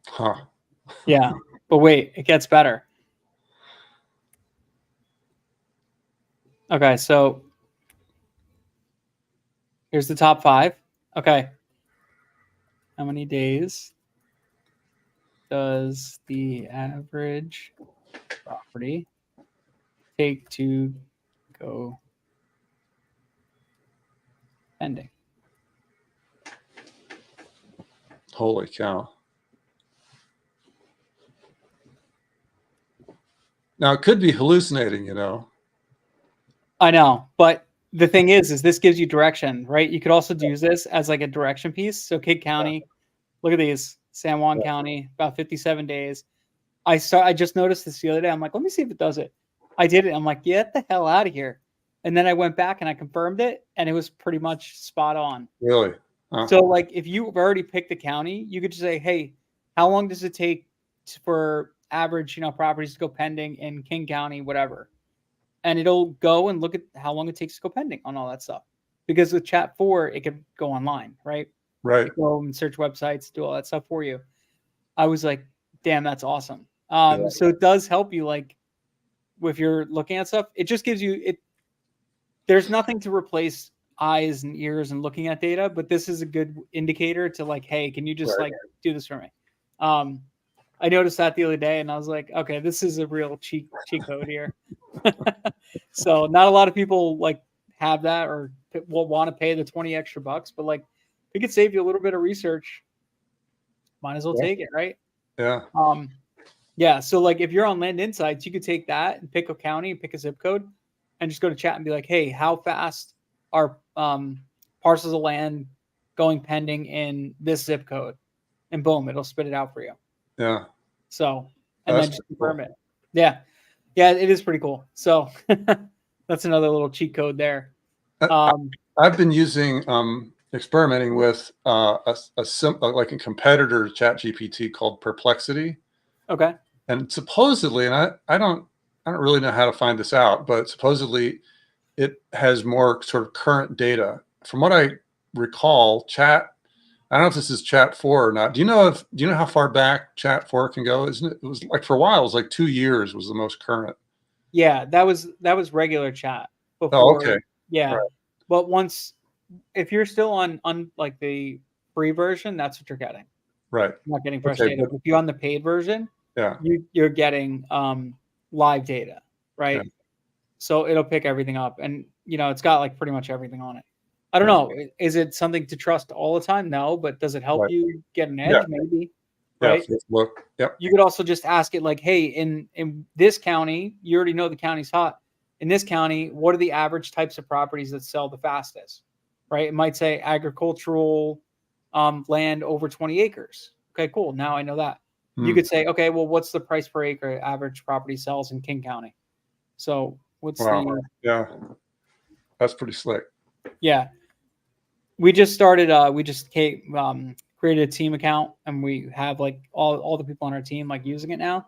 Speaker 2: Huh.
Speaker 1: Yeah, but wait, it gets better. Okay, so here's the top 5. Okay. How many days does the average property take to go pending?
Speaker 2: Holy cow. Now it could be hallucinating,
Speaker 1: I know, but the thing is this gives you direction, right? You could also use this as like a direction piece. So Kid County, look at these. San Juan County, about 57 days. I just noticed this the other day. I'm like, let me see if it does it. I did it. I'm like, get the hell out of here. And then I went back and I confirmed it, and it was pretty much spot on.
Speaker 2: Really? Huh.
Speaker 1: So, like, if you've already picked the county, you could just say, hey, how long does it take for average, properties to go pending in King County, whatever? And it'll go and look at how long it takes to go pending on all that stuff. Because with Chat 4, it could go online, right?
Speaker 2: Right.
Speaker 1: Go and search websites, do all that stuff for you. I was like, damn, that's awesome. So it does help you, like, if you're looking at stuff. It just gives you it. There's nothing to replace eyes and ears and looking at data, but this is a good indicator to like, hey, can you just like do this for me? I noticed that the other day, and I was like, okay, this is a real cheat code here. So not a lot of people like have that or will want to pay the 20 extra bucks, but like it could save you a little bit of research, might as well
Speaker 2: Yeah.
Speaker 1: take it, right?
Speaker 2: Yeah.
Speaker 1: Yeah. So like if you're on Land Insights, you could take that and pick a county, pick a zip code, and just go to chat and be like, hey, how fast are parcels of land going pending in this zip code? And boom, it'll spit it out for you.
Speaker 2: Yeah.
Speaker 1: So, and
Speaker 2: That's
Speaker 1: then just
Speaker 2: pretty
Speaker 1: confirm
Speaker 2: cool.
Speaker 1: it. Yeah. Yeah, it is pretty cool. So that's another little cheat code there.
Speaker 2: I've been using experimenting with like a competitor to ChatGPT called Perplexity,
Speaker 1: Okay.
Speaker 2: and supposedly, and I don't really know how to find this out, but supposedly it has more sort of current data. From what I recall, I don't know if this is Chat 4 or not. Do you know how far back Chat 4 can go? Isn't it? It was like for a while, it was like 2 years was the most current.
Speaker 1: Yeah, that was regular chat
Speaker 2: Oh,
Speaker 1: before.
Speaker 2: okay.
Speaker 1: Yeah.
Speaker 2: Right.
Speaker 1: But if you're still on like the free version, that's what you're getting.
Speaker 2: Right.
Speaker 1: You're not getting fresh
Speaker 2: Okay.
Speaker 1: data. But if you're on the paid version,
Speaker 2: Yeah.
Speaker 1: you're getting live data, right?
Speaker 2: Yeah.
Speaker 1: So it'll pick everything up, and it's got like pretty much everything on it. I don't
Speaker 2: Yeah.
Speaker 1: know. Is it something to trust all the time? No, but does it help
Speaker 2: Right.
Speaker 1: you get an
Speaker 2: Yeah.
Speaker 1: edge? Maybe,
Speaker 2: Yeah.
Speaker 1: right?
Speaker 2: First look. Yep.
Speaker 1: You could also just ask it like, hey, in this county, you already know the county's hot. In this county, what are the average types of properties that sell the fastest? Right? It might say agricultural land over 20 acres. Okay, cool. Now I know that. You could say, okay, well, what's the price per acre average property sells in King County? So what's
Speaker 2: Wow. Yeah. That's pretty slick.
Speaker 1: yeah. We just started we just created a team account, and we have like all the people on our team like using it now,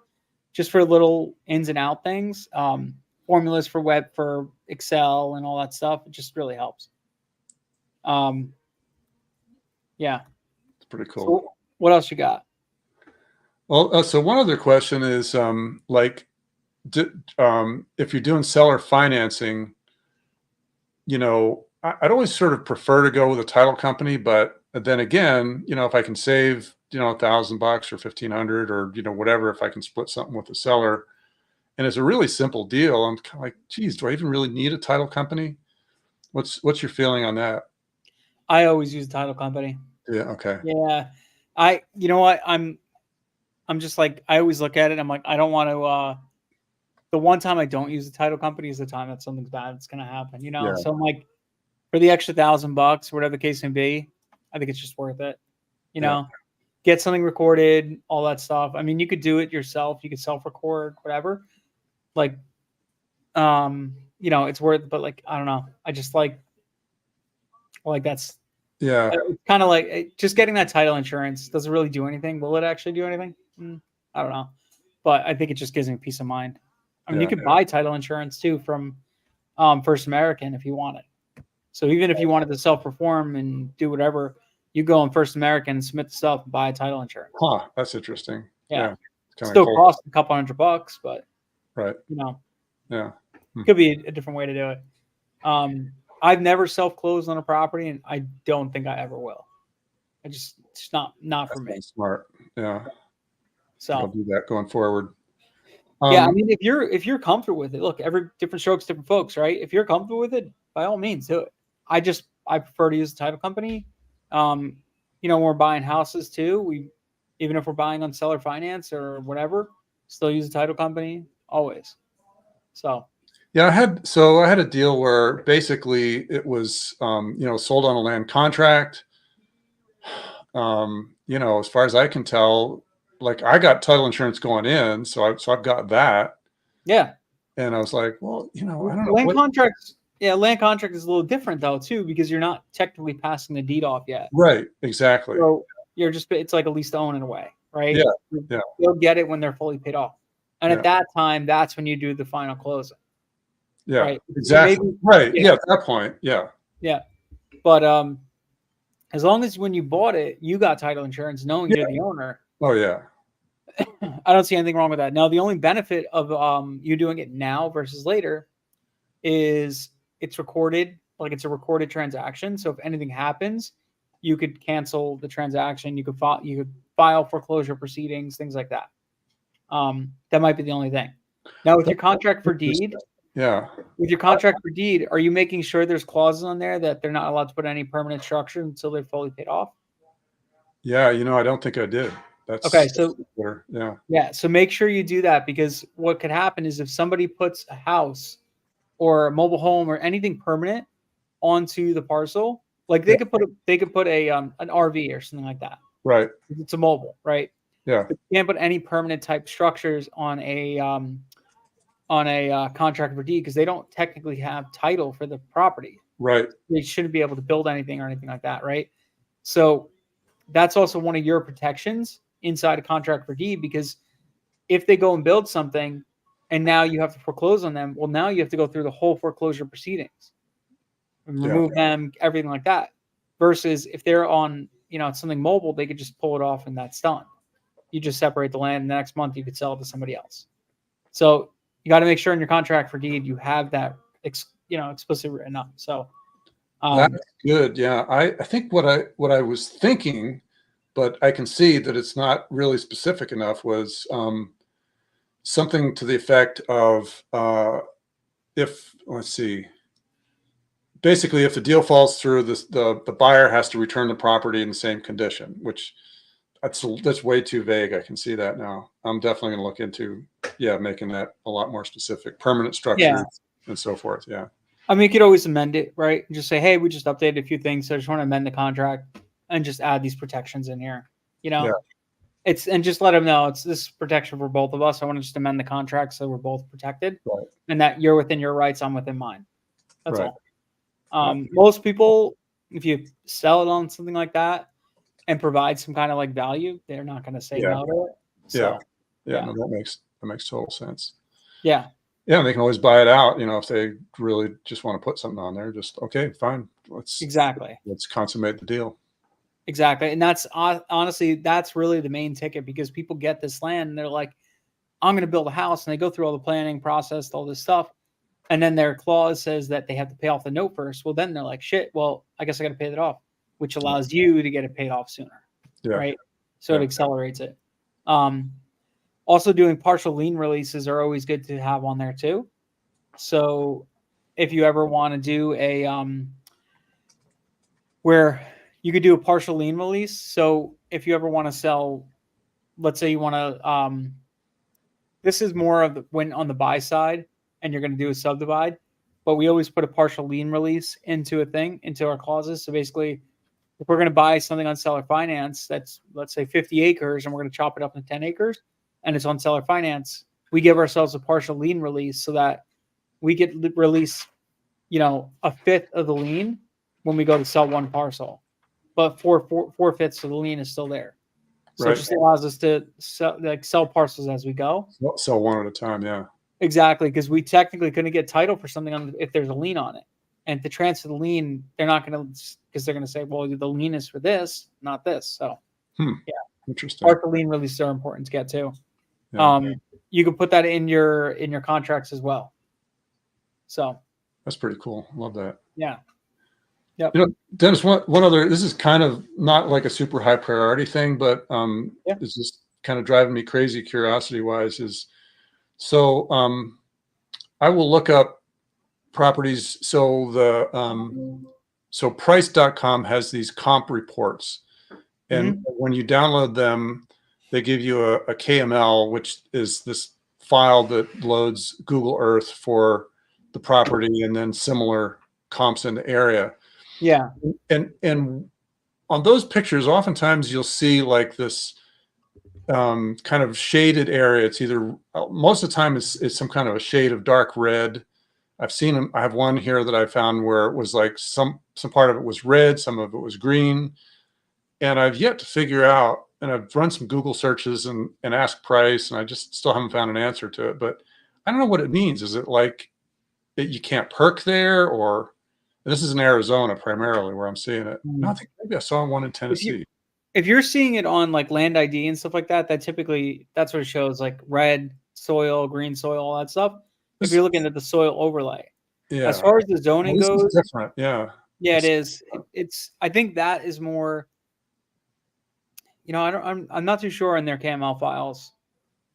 Speaker 1: just for little ins and out things, formulas for Excel and all that stuff. It just really helps. Yeah.
Speaker 2: It's pretty cool.
Speaker 1: So what else you got?
Speaker 2: Well, so one other question is, like, if you're doing seller financing, I'd always sort of prefer to go with a title company, but then again, if I can save, $1,000 or 1,500 or, whatever, if I can split something with the seller and it's a really simple deal, I'm kind of like, geez, do I even really need a title company? What's your feeling on that?
Speaker 1: I always use the title company.
Speaker 2: Yeah. Okay.
Speaker 1: Yeah. You know what? I'm just like, I always look at it. I'm like, I don't want to, the one time I don't use the title company is the time that something's bad is going to happen,
Speaker 2: Yeah.
Speaker 1: So I'm like, for the extra $1,000, whatever the case may be, I think it's just worth it. Get something recorded, all that stuff. I mean, you could do it yourself. You could self-record, whatever. Like, it's worth it, but like, I don't know. I just like that's
Speaker 2: Yeah.
Speaker 1: it's kind of like just getting that title insurance doesn't really do anything. Will it actually do anything? I don't know. But I think it just gives me peace of mind. I mean, you could buy title insurance too from First American if you want it. So even if you wanted to self-perform and do whatever, you go on First American and submit the stuff and buy a title insurance.
Speaker 2: Huh. That's interesting.
Speaker 1: Yeah.
Speaker 2: It's
Speaker 1: Still costs a couple $100, but
Speaker 2: right.
Speaker 1: Yeah. Could be a different way to do it. I've never self-closed on a property, and I don't think I ever will. It's not for me.
Speaker 2: Smart. Yeah.
Speaker 1: So
Speaker 2: I'll do that going forward.
Speaker 1: Yeah, I mean, if you're comfortable with it, look, every different strokes, different folks, right? If you're comfortable with it, by all means, do it. I prefer to use the title company. When we're buying houses too, even if we're buying on seller finance or whatever, still use the title company always. So
Speaker 2: yeah, I had a deal where basically it was sold on a land contract. As far as I can tell, like I got title insurance going in, so I've got that.
Speaker 1: Yeah.
Speaker 2: And I was like, well, I don't know.
Speaker 1: Land contracts is a little different though too, because you're not technically passing the deed off yet.
Speaker 2: Right. Exactly.
Speaker 1: So it's like a lease to own in a way, right?
Speaker 2: Yeah. Yeah.
Speaker 1: You'll get it when they're fully paid off. And at that time, that's when you do the final closing.
Speaker 2: Yeah.
Speaker 1: Right.
Speaker 2: Exactly.
Speaker 1: So
Speaker 2: right. Yeah. At that point. Yeah.
Speaker 1: Yeah. But as long as when you bought it, you got title insurance knowing you're the owner.
Speaker 2: Oh yeah.
Speaker 1: I don't see anything wrong with that. Now, the only benefit of you doing it now versus later is it's recorded, like it's a recorded transaction. So if anything happens, you could cancel the transaction. You could file foreclosure proceedings, things like that. That might be the only thing. Now, with your contract for deed,
Speaker 2: Yeah.
Speaker 1: With your contract for deed, are you making sure there's clauses on there that they're not allowed to put any permanent structure until they're fully paid off?
Speaker 2: Yeah, I don't think I did.
Speaker 1: Okay,
Speaker 2: That's
Speaker 1: so
Speaker 2: clear. Yeah.
Speaker 1: yeah, so make sure you do that because what could happen is if somebody puts a house or a mobile home or anything permanent onto the parcel, like
Speaker 2: Yeah.
Speaker 1: they could put a an RV or something like that.
Speaker 2: Right.
Speaker 1: It's a mobile, right?
Speaker 2: Yeah.
Speaker 1: But you can't put any permanent type structures on a contract for deed because they don't technically have title for the property.
Speaker 2: Right.
Speaker 1: They shouldn't be able to build anything or anything like that, right? So that's also one of your protections inside a contract for deed because if they go and build something and now you have to foreclose on them, well, now you have to go through the whole foreclosure proceedings and
Speaker 2: Yeah.
Speaker 1: remove them, everything like that. Versus if they're on, something mobile, they could just pull it off and that's done. You just separate the land. And the next month you could sell it to somebody else. So you got to make sure in your contract for deed you have that, explicitly written up. So
Speaker 2: That's good. Yeah. I think what I was thinking, but I can see that it's not really specific enough, was something to the effect of if let's see, basically if the deal falls through, the buyer has to return the property in the same condition, which that's way too vague. I can see that now. I'm definitely going to look into, yeah, making that a lot more specific, permanent
Speaker 1: yeah,
Speaker 2: structures and so forth. Yeah.
Speaker 1: I mean, you could always amend it, right? Just say, hey, we just updated a few things, so I just want to amend the contract and just add these protections in here. You
Speaker 2: Yeah.
Speaker 1: know, and just let them know it's this protection for both of us. I want to just amend the contract so we're both protected,
Speaker 2: Right.
Speaker 1: and that you're within your rights, I'm within mine. That's
Speaker 2: Right.
Speaker 1: all. Most people, if you sell it on something like that and provide some kind of like value, they're not going to say
Speaker 2: Yeah.
Speaker 1: no to it.
Speaker 2: Yeah.
Speaker 1: So
Speaker 2: Yeah.
Speaker 1: yeah,
Speaker 2: No, that makes total sense.
Speaker 1: yeah,
Speaker 2: Yeah, they can always buy it out, if they really just want to put something on there. Just okay, fine.
Speaker 1: exactly.
Speaker 2: Let's consummate the deal.
Speaker 1: Exactly. And that's honestly, that's really the main ticket because people get this land and they're like, I'm going to build a house. And they go through all the planning process, all this stuff. And then their clause says that they have to pay off the note first. Well, then they're like, shit, well, I guess I got to pay that off, which allows you to get it paid off sooner.
Speaker 2: Yeah.
Speaker 1: Right. So it
Speaker 2: Yeah.
Speaker 1: accelerates it. Also, doing partial lien releases are always good to have on there too. So if you ever want to do a, where you could do a partial lien release. So if you ever want to sell, let's say you want to, this is more of when on the buy side and you're going to do a subdivide, but we always put a partial lien release into our clauses. So basically, if we're going to buy something on seller finance, that's let's say 50 acres and we're going to chop it up into 10 acres and it's on seller finance, we give ourselves a partial lien release so that we get release, a fifth of the lien when we go to sell one parcel, but four-fifths of the lien is still there. So it
Speaker 2: Right.
Speaker 1: just allows us to sell parcels as we go.
Speaker 2: Sell one at a time. Yeah.
Speaker 1: Exactly, because we technically couldn't get title for something if there's a lien on it. And to transfer the lien, they're not going to, because they're going to say, well, the lien is for this, not this. So yeah,
Speaker 2: Interesting.
Speaker 1: partial lien releases are important to get too.
Speaker 2: Yeah.
Speaker 1: You can put that in your contracts as well. So
Speaker 2: That's pretty cool. Love that.
Speaker 1: yeah. Yep.
Speaker 2: Dennis, one other, this is kind of not like a super high priority thing, but
Speaker 1: Yeah.
Speaker 2: it's just kind of driving me crazy curiosity wise is, so I will look up properties. So so price.com has these comp reports, and when you download them, they give you a KML, which is this file that loads Google Earth for the property and then similar comps in the area.
Speaker 1: Yeah.
Speaker 2: And on those pictures, oftentimes you'll see like this kind of shaded area. It's either most of the time it's some kind of a shade of dark red. I've seen them. I have one here that I found where it was like some part of it was red, some of it was green, and I've yet to figure out. And I've run some Google searches and asked price, and I just still haven't found an answer to it. But I don't know what it means. Is it like that you can't perk there, or this is in Arizona primarily where I'm seeing it? No, I think maybe I saw one in Tennessee.
Speaker 1: If you're seeing it on like land ID and stuff like that, that's what it shows, like red soil, green soil, all that stuff. If you're looking at the soil overlay,
Speaker 2: Yeah.
Speaker 1: as far as the zoning
Speaker 2: This is
Speaker 1: goes,
Speaker 2: different. Yeah.
Speaker 1: yeah, it is. I think that is more. I'm not too sure in their KML files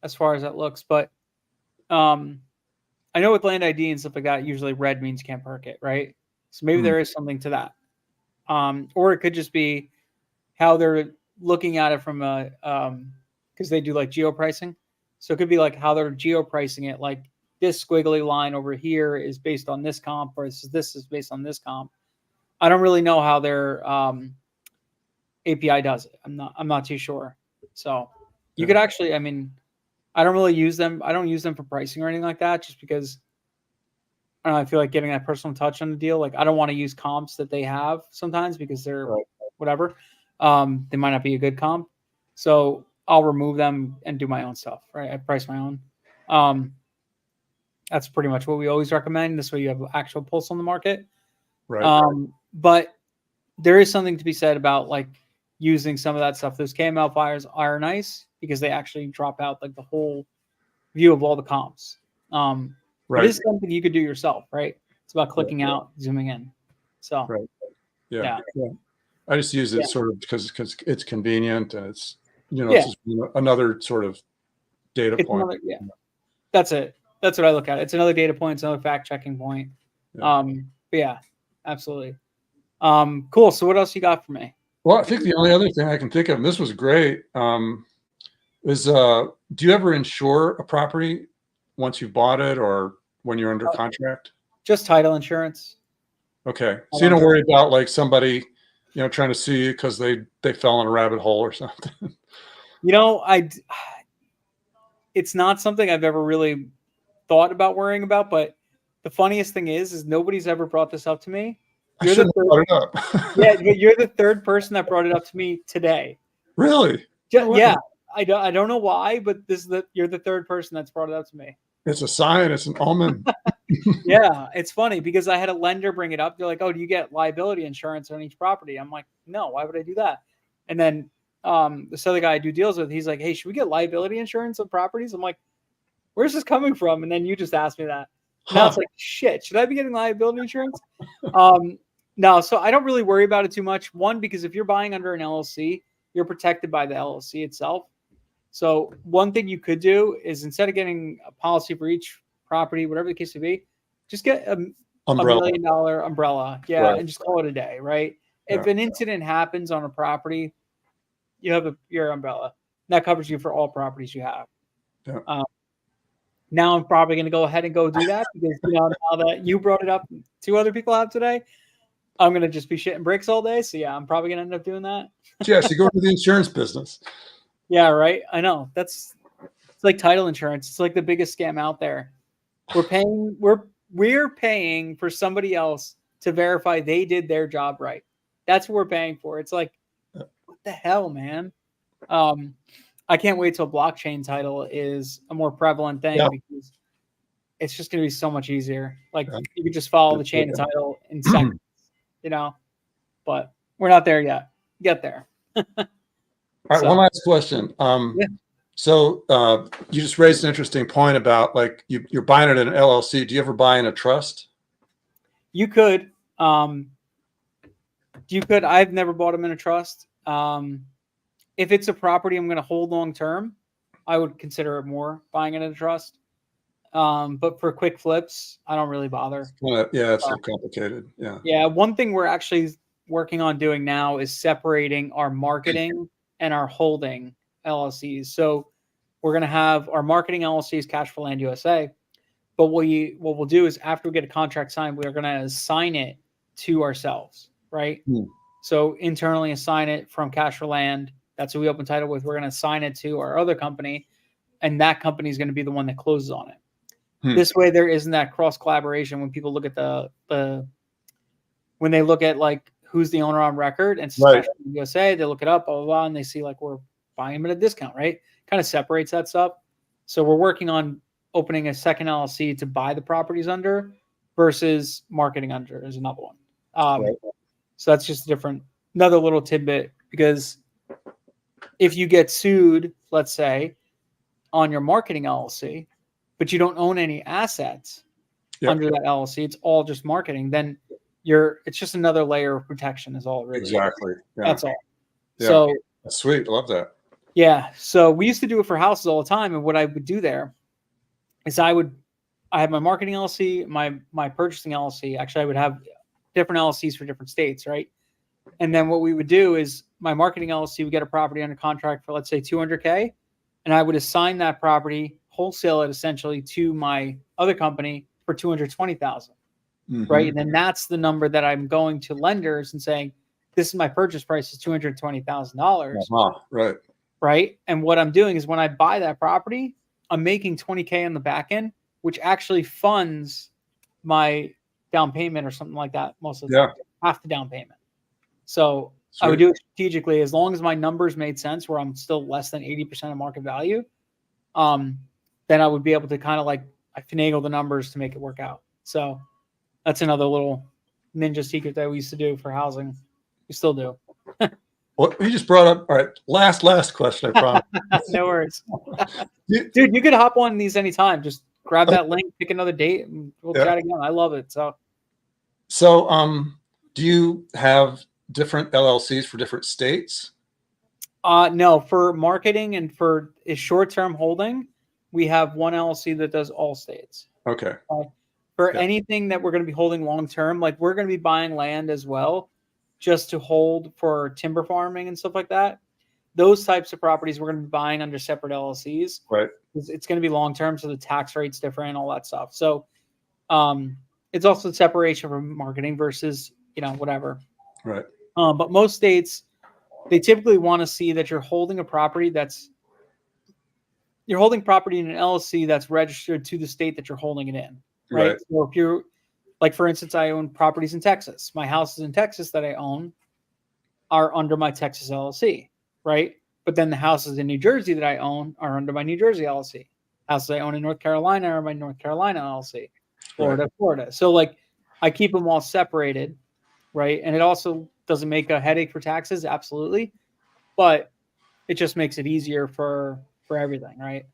Speaker 1: as far as that looks, but I know with land ID and stuff like that, usually red means you can't park it, right? So maybe there is something to that. Or it could just be how they're looking at it from a because they do like geo pricing. So it could be like how they're geo pricing it, like this squiggly line over here is based on this comp, or this is based on this comp. I don't really know how their API does it. I'm not too sure. So you could actually, I mean, I don't really use them. I don't use them for pricing or anything like that, just because I don't know, I feel like getting that personal touch on the deal. Like I don't want to use comps that they have sometimes because they're whatever. They might not be a good comp. So I'll remove them and do my own stuff, right? I price my own. That's pretty much what we always recommend. This way you have actual pulse on the market.
Speaker 2: Right.
Speaker 1: But there is something to be said about like using some of that stuff. Those KML files are nice because they actually drop out like the whole view of all the comps. It is something you could do yourself, right? It's about clicking out, zooming in. So
Speaker 2: yeah. I just use it sort of because it's convenient and it's it's just another sort of data point.
Speaker 1: That's it. That's what I look at. It's another data point. It's another fact checking point. But yeah, absolutely. Cool. So what else you got for me?
Speaker 2: Well, I think the only other thing I can think of, and this was great, is do you ever insure a property once you've bought it or when you're under contract?
Speaker 1: Just title insurance.
Speaker 2: Okay. So you don't worry about like somebody, trying to sue you because they fell in a rabbit hole or something.
Speaker 1: It's not something I've ever really thought about worrying about, but the funniest thing is nobody's ever brought this up to me.
Speaker 2: You're brought it up.
Speaker 1: Yeah, you're the third person that brought it up to me today.
Speaker 2: Really?
Speaker 1: Yeah. I don't know why, but you're the third person that's brought it up to me.
Speaker 2: It's a sign. It's an omen.
Speaker 1: Yeah, it's funny because I had a lender bring it up. They're like, "Oh, do you get liability insurance on each property?" I'm like, "No, why would I do that?" And then this other guy I do deals with, he's like, "Hey, should we get liability insurance on properties?" I'm like, "Where's this coming from?" And then you just asked me that. Now it's like, shit, should I be getting liability insurance? No, so I don't really worry about it too much. One, because if you're buying under an LLC, you're protected by the LLC itself. So one thing you could do is instead of getting a policy for each property, whatever the case may be, just get a $1 million umbrella. Yeah. Right. And just call it a day, right? Yeah. If an incident happens on a property, you have your umbrella. That covers you for all properties you have. Yeah. Now I'm probably going to go ahead and go do that because now that you brought it up, 2 other people have today, I'm going to just be shitting bricks all day. So yeah, I'm probably going to end up doing that.
Speaker 2: Yeah, so go into the insurance business.
Speaker 1: Yeah, right. I know. It's like title insurance. It's like the biggest scam out there. We're paying for somebody else to verify they did their job right. That's what we're paying for. It's like, what the hell, man? I can't wait till blockchain title is a more prevalent thing because it's just going to be so much easier. Like you could just follow the chain of title in seconds, but we're not there yet. Get there.
Speaker 2: All right. One last question. So you just raised an interesting point about like you're buying it in an LLC. Do you ever buy in a trust?
Speaker 1: You could. I've never bought them in a trust. If it's a property I'm going to hold long term, I would consider it more buying it in a trust. But for quick flips, I don't really bother.
Speaker 2: It's so complicated. Yeah.
Speaker 1: Yeah. One thing we're actually working on doing now is separating our marketing and our holding LLCs. So we're going to have our marketing LLCs, Cash for Land USA. But what we'll do is after we get a contract signed, we're going to assign it to ourselves, right? So internally assign it from Cash for Land. That's what we open title with. We're going to assign it to our other company, and that company is going to be the one that closes on it. This way, there isn't that cross collaboration when people look at when they look at like who's the owner on record and right. USA, they look it up, blah, blah, blah, and they see like we're buying them at a discount, right? Kind of separates that stuff. So we're working on opening a second LLC to buy the properties under versus marketing under is another one. Right. So that's just another little tidbit, because if you get sued, let's say, on your marketing LLC, but you don't own any assets under that LLC, it's all just marketing, then it's just another layer of protection is all it really
Speaker 2: exactly. Yeah.
Speaker 1: That's all.
Speaker 2: Yeah.
Speaker 1: So
Speaker 2: that's sweet. Love that.
Speaker 1: Yeah. So we used to do it for houses all the time. And what I would do there is I would I have my marketing LLC, my purchasing LLC. Actually, I would have different LLCs for different states, right? And then what we would do is my marketing LLC would get a property under contract for, let's say, 200K, and I would assign that property, wholesale it essentially to my other company for 220,000, right? And then that's the number that I'm going to lenders and saying, this is my purchase price is $220,000,
Speaker 2: Right.
Speaker 1: right? And what I'm doing is when I buy that property, I'm making 20K on the back end, which actually funds my down payment or something like that most of the time, half the down payment. So I would do it strategically as long as my numbers made sense, where I'm still less than 80% of market value. Then I would be able to kind of like I finagle the numbers to make it work out. So that's another little ninja secret that we used to do for housing. We still do.
Speaker 2: Well, you just brought up, all right, last question, I promise.
Speaker 1: No worries. Dude, you could hop on these anytime. Just grab that link, pick another date, and we'll chat again. I love it.
Speaker 2: So, do you have different LLCs for different states?
Speaker 1: No, for marketing and for a short-term holding, we have one LLC that does all states.
Speaker 2: Okay.
Speaker 1: For anything that we're going to be holding long-term, like we're going to be buying land as well, just to hold for timber farming and stuff like that. Those types of properties we're going to be buying under separate LLCs.
Speaker 2: Right.
Speaker 1: It's going to be long-term, so the tax rate's different, all that stuff. So it's also separation from marketing versus, whatever.
Speaker 2: Right.
Speaker 1: But most states, they typically want to see that you're holding a property in an LLC that's registered to the state that you're holding it in. Right. So if you're, like, for instance, I own properties in Texas. My houses in Texas that I own are under my Texas LLC, right? But then the houses in New Jersey that I own are under my New Jersey LLC. Houses I own in North Carolina are my North Carolina LLC. Florida. So, like, I keep them all separated, right? And it also doesn't make a headache for taxes, absolutely, but it just makes it easier for everything, right?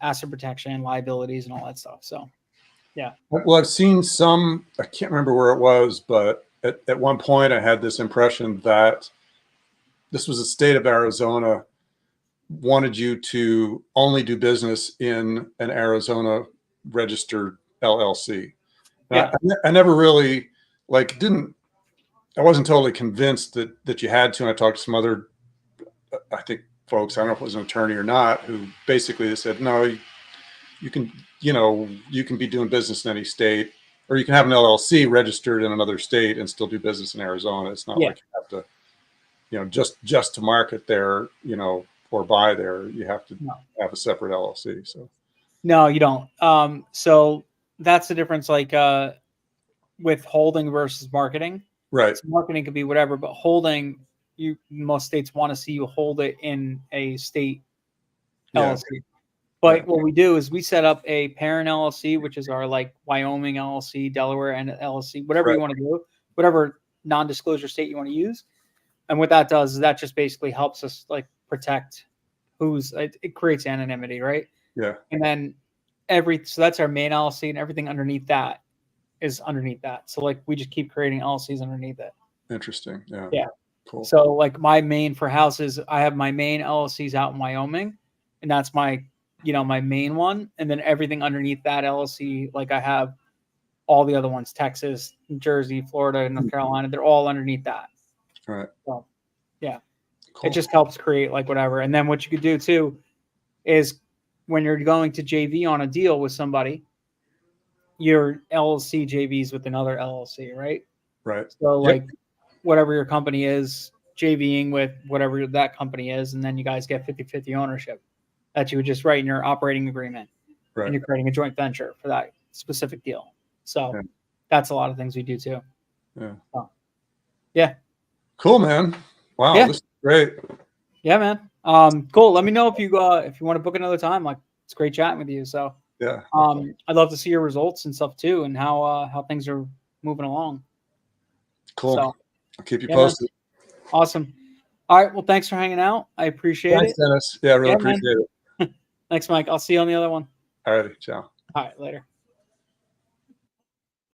Speaker 1: Asset protection, liabilities, and all that stuff. So, yeah.
Speaker 2: Well, I've seen some, I can't remember where it was, but at one point I had this impression that this was a state of Arizona wanted you to only do business in an Arizona registered LLC.
Speaker 1: Yeah.
Speaker 2: I never really I wasn't totally convinced that you had to. And I talked to some other, I think, folks, I don't know if it was an attorney or not, who basically said, no, you can be doing business in any state, or you can have an LLC registered in another state and still do business in Arizona. It's not like you have to, just to market there, or buy there, you have to have a separate LLC. So
Speaker 1: no, you don't. So that's the difference, like with holding versus marketing.
Speaker 2: Right.
Speaker 1: So marketing could be whatever, but holding, most states want to see you hold it in a state LLC. But what we do is we set up a parent LLC, which is our like Wyoming LLC, Delaware and LLC, whatever you want to do, whatever non-disclosure state you want to use. And what that does is that just basically helps us like protect it creates anonymity, right?
Speaker 2: Yeah.
Speaker 1: And then so that's our main LLC, and everything underneath that is underneath that. So like we just keep creating LLCs underneath it.
Speaker 2: Interesting. Yeah.
Speaker 1: Yeah.
Speaker 2: Cool.
Speaker 1: So like my main for houses, I have my main LLCs out in Wyoming, and that's my my main one. And then everything underneath that LLC, like I have all the other ones, Texas, New Jersey, Florida, North Carolina, they're all underneath that.
Speaker 2: Right.
Speaker 1: So yeah.
Speaker 2: Cool.
Speaker 1: It just helps create like whatever. And then what you could do too is when you're going to JV on a deal with somebody, your LLC JVs with another LLC, right?
Speaker 2: Right.
Speaker 1: So like whatever your company is, JVing with whatever that company is, and then you guys get 50-50 ownership that you would just write in your operating agreement.
Speaker 2: Right.
Speaker 1: And you're creating a joint venture for that specific deal. So that's a lot of things we do too.
Speaker 2: Yeah.
Speaker 1: So, yeah.
Speaker 2: Cool, man. Wow.
Speaker 1: Yeah.
Speaker 2: This is great.
Speaker 1: Yeah, man. Cool. Let me know if you want to book another time. Like, it's great chatting with you. So
Speaker 2: yeah.
Speaker 1: I'd love to see your results and stuff too, and how things are moving along.
Speaker 2: Cool.
Speaker 1: So,
Speaker 2: I'll keep you posted.
Speaker 1: Man. Awesome. All right. Well, thanks for hanging out. I appreciate it.
Speaker 2: Thanks, Dennis. Yeah, I really appreciate it.
Speaker 1: Thanks, Mike. I'll see you on the other one.
Speaker 2: All righty. Ciao.
Speaker 1: All right. Later.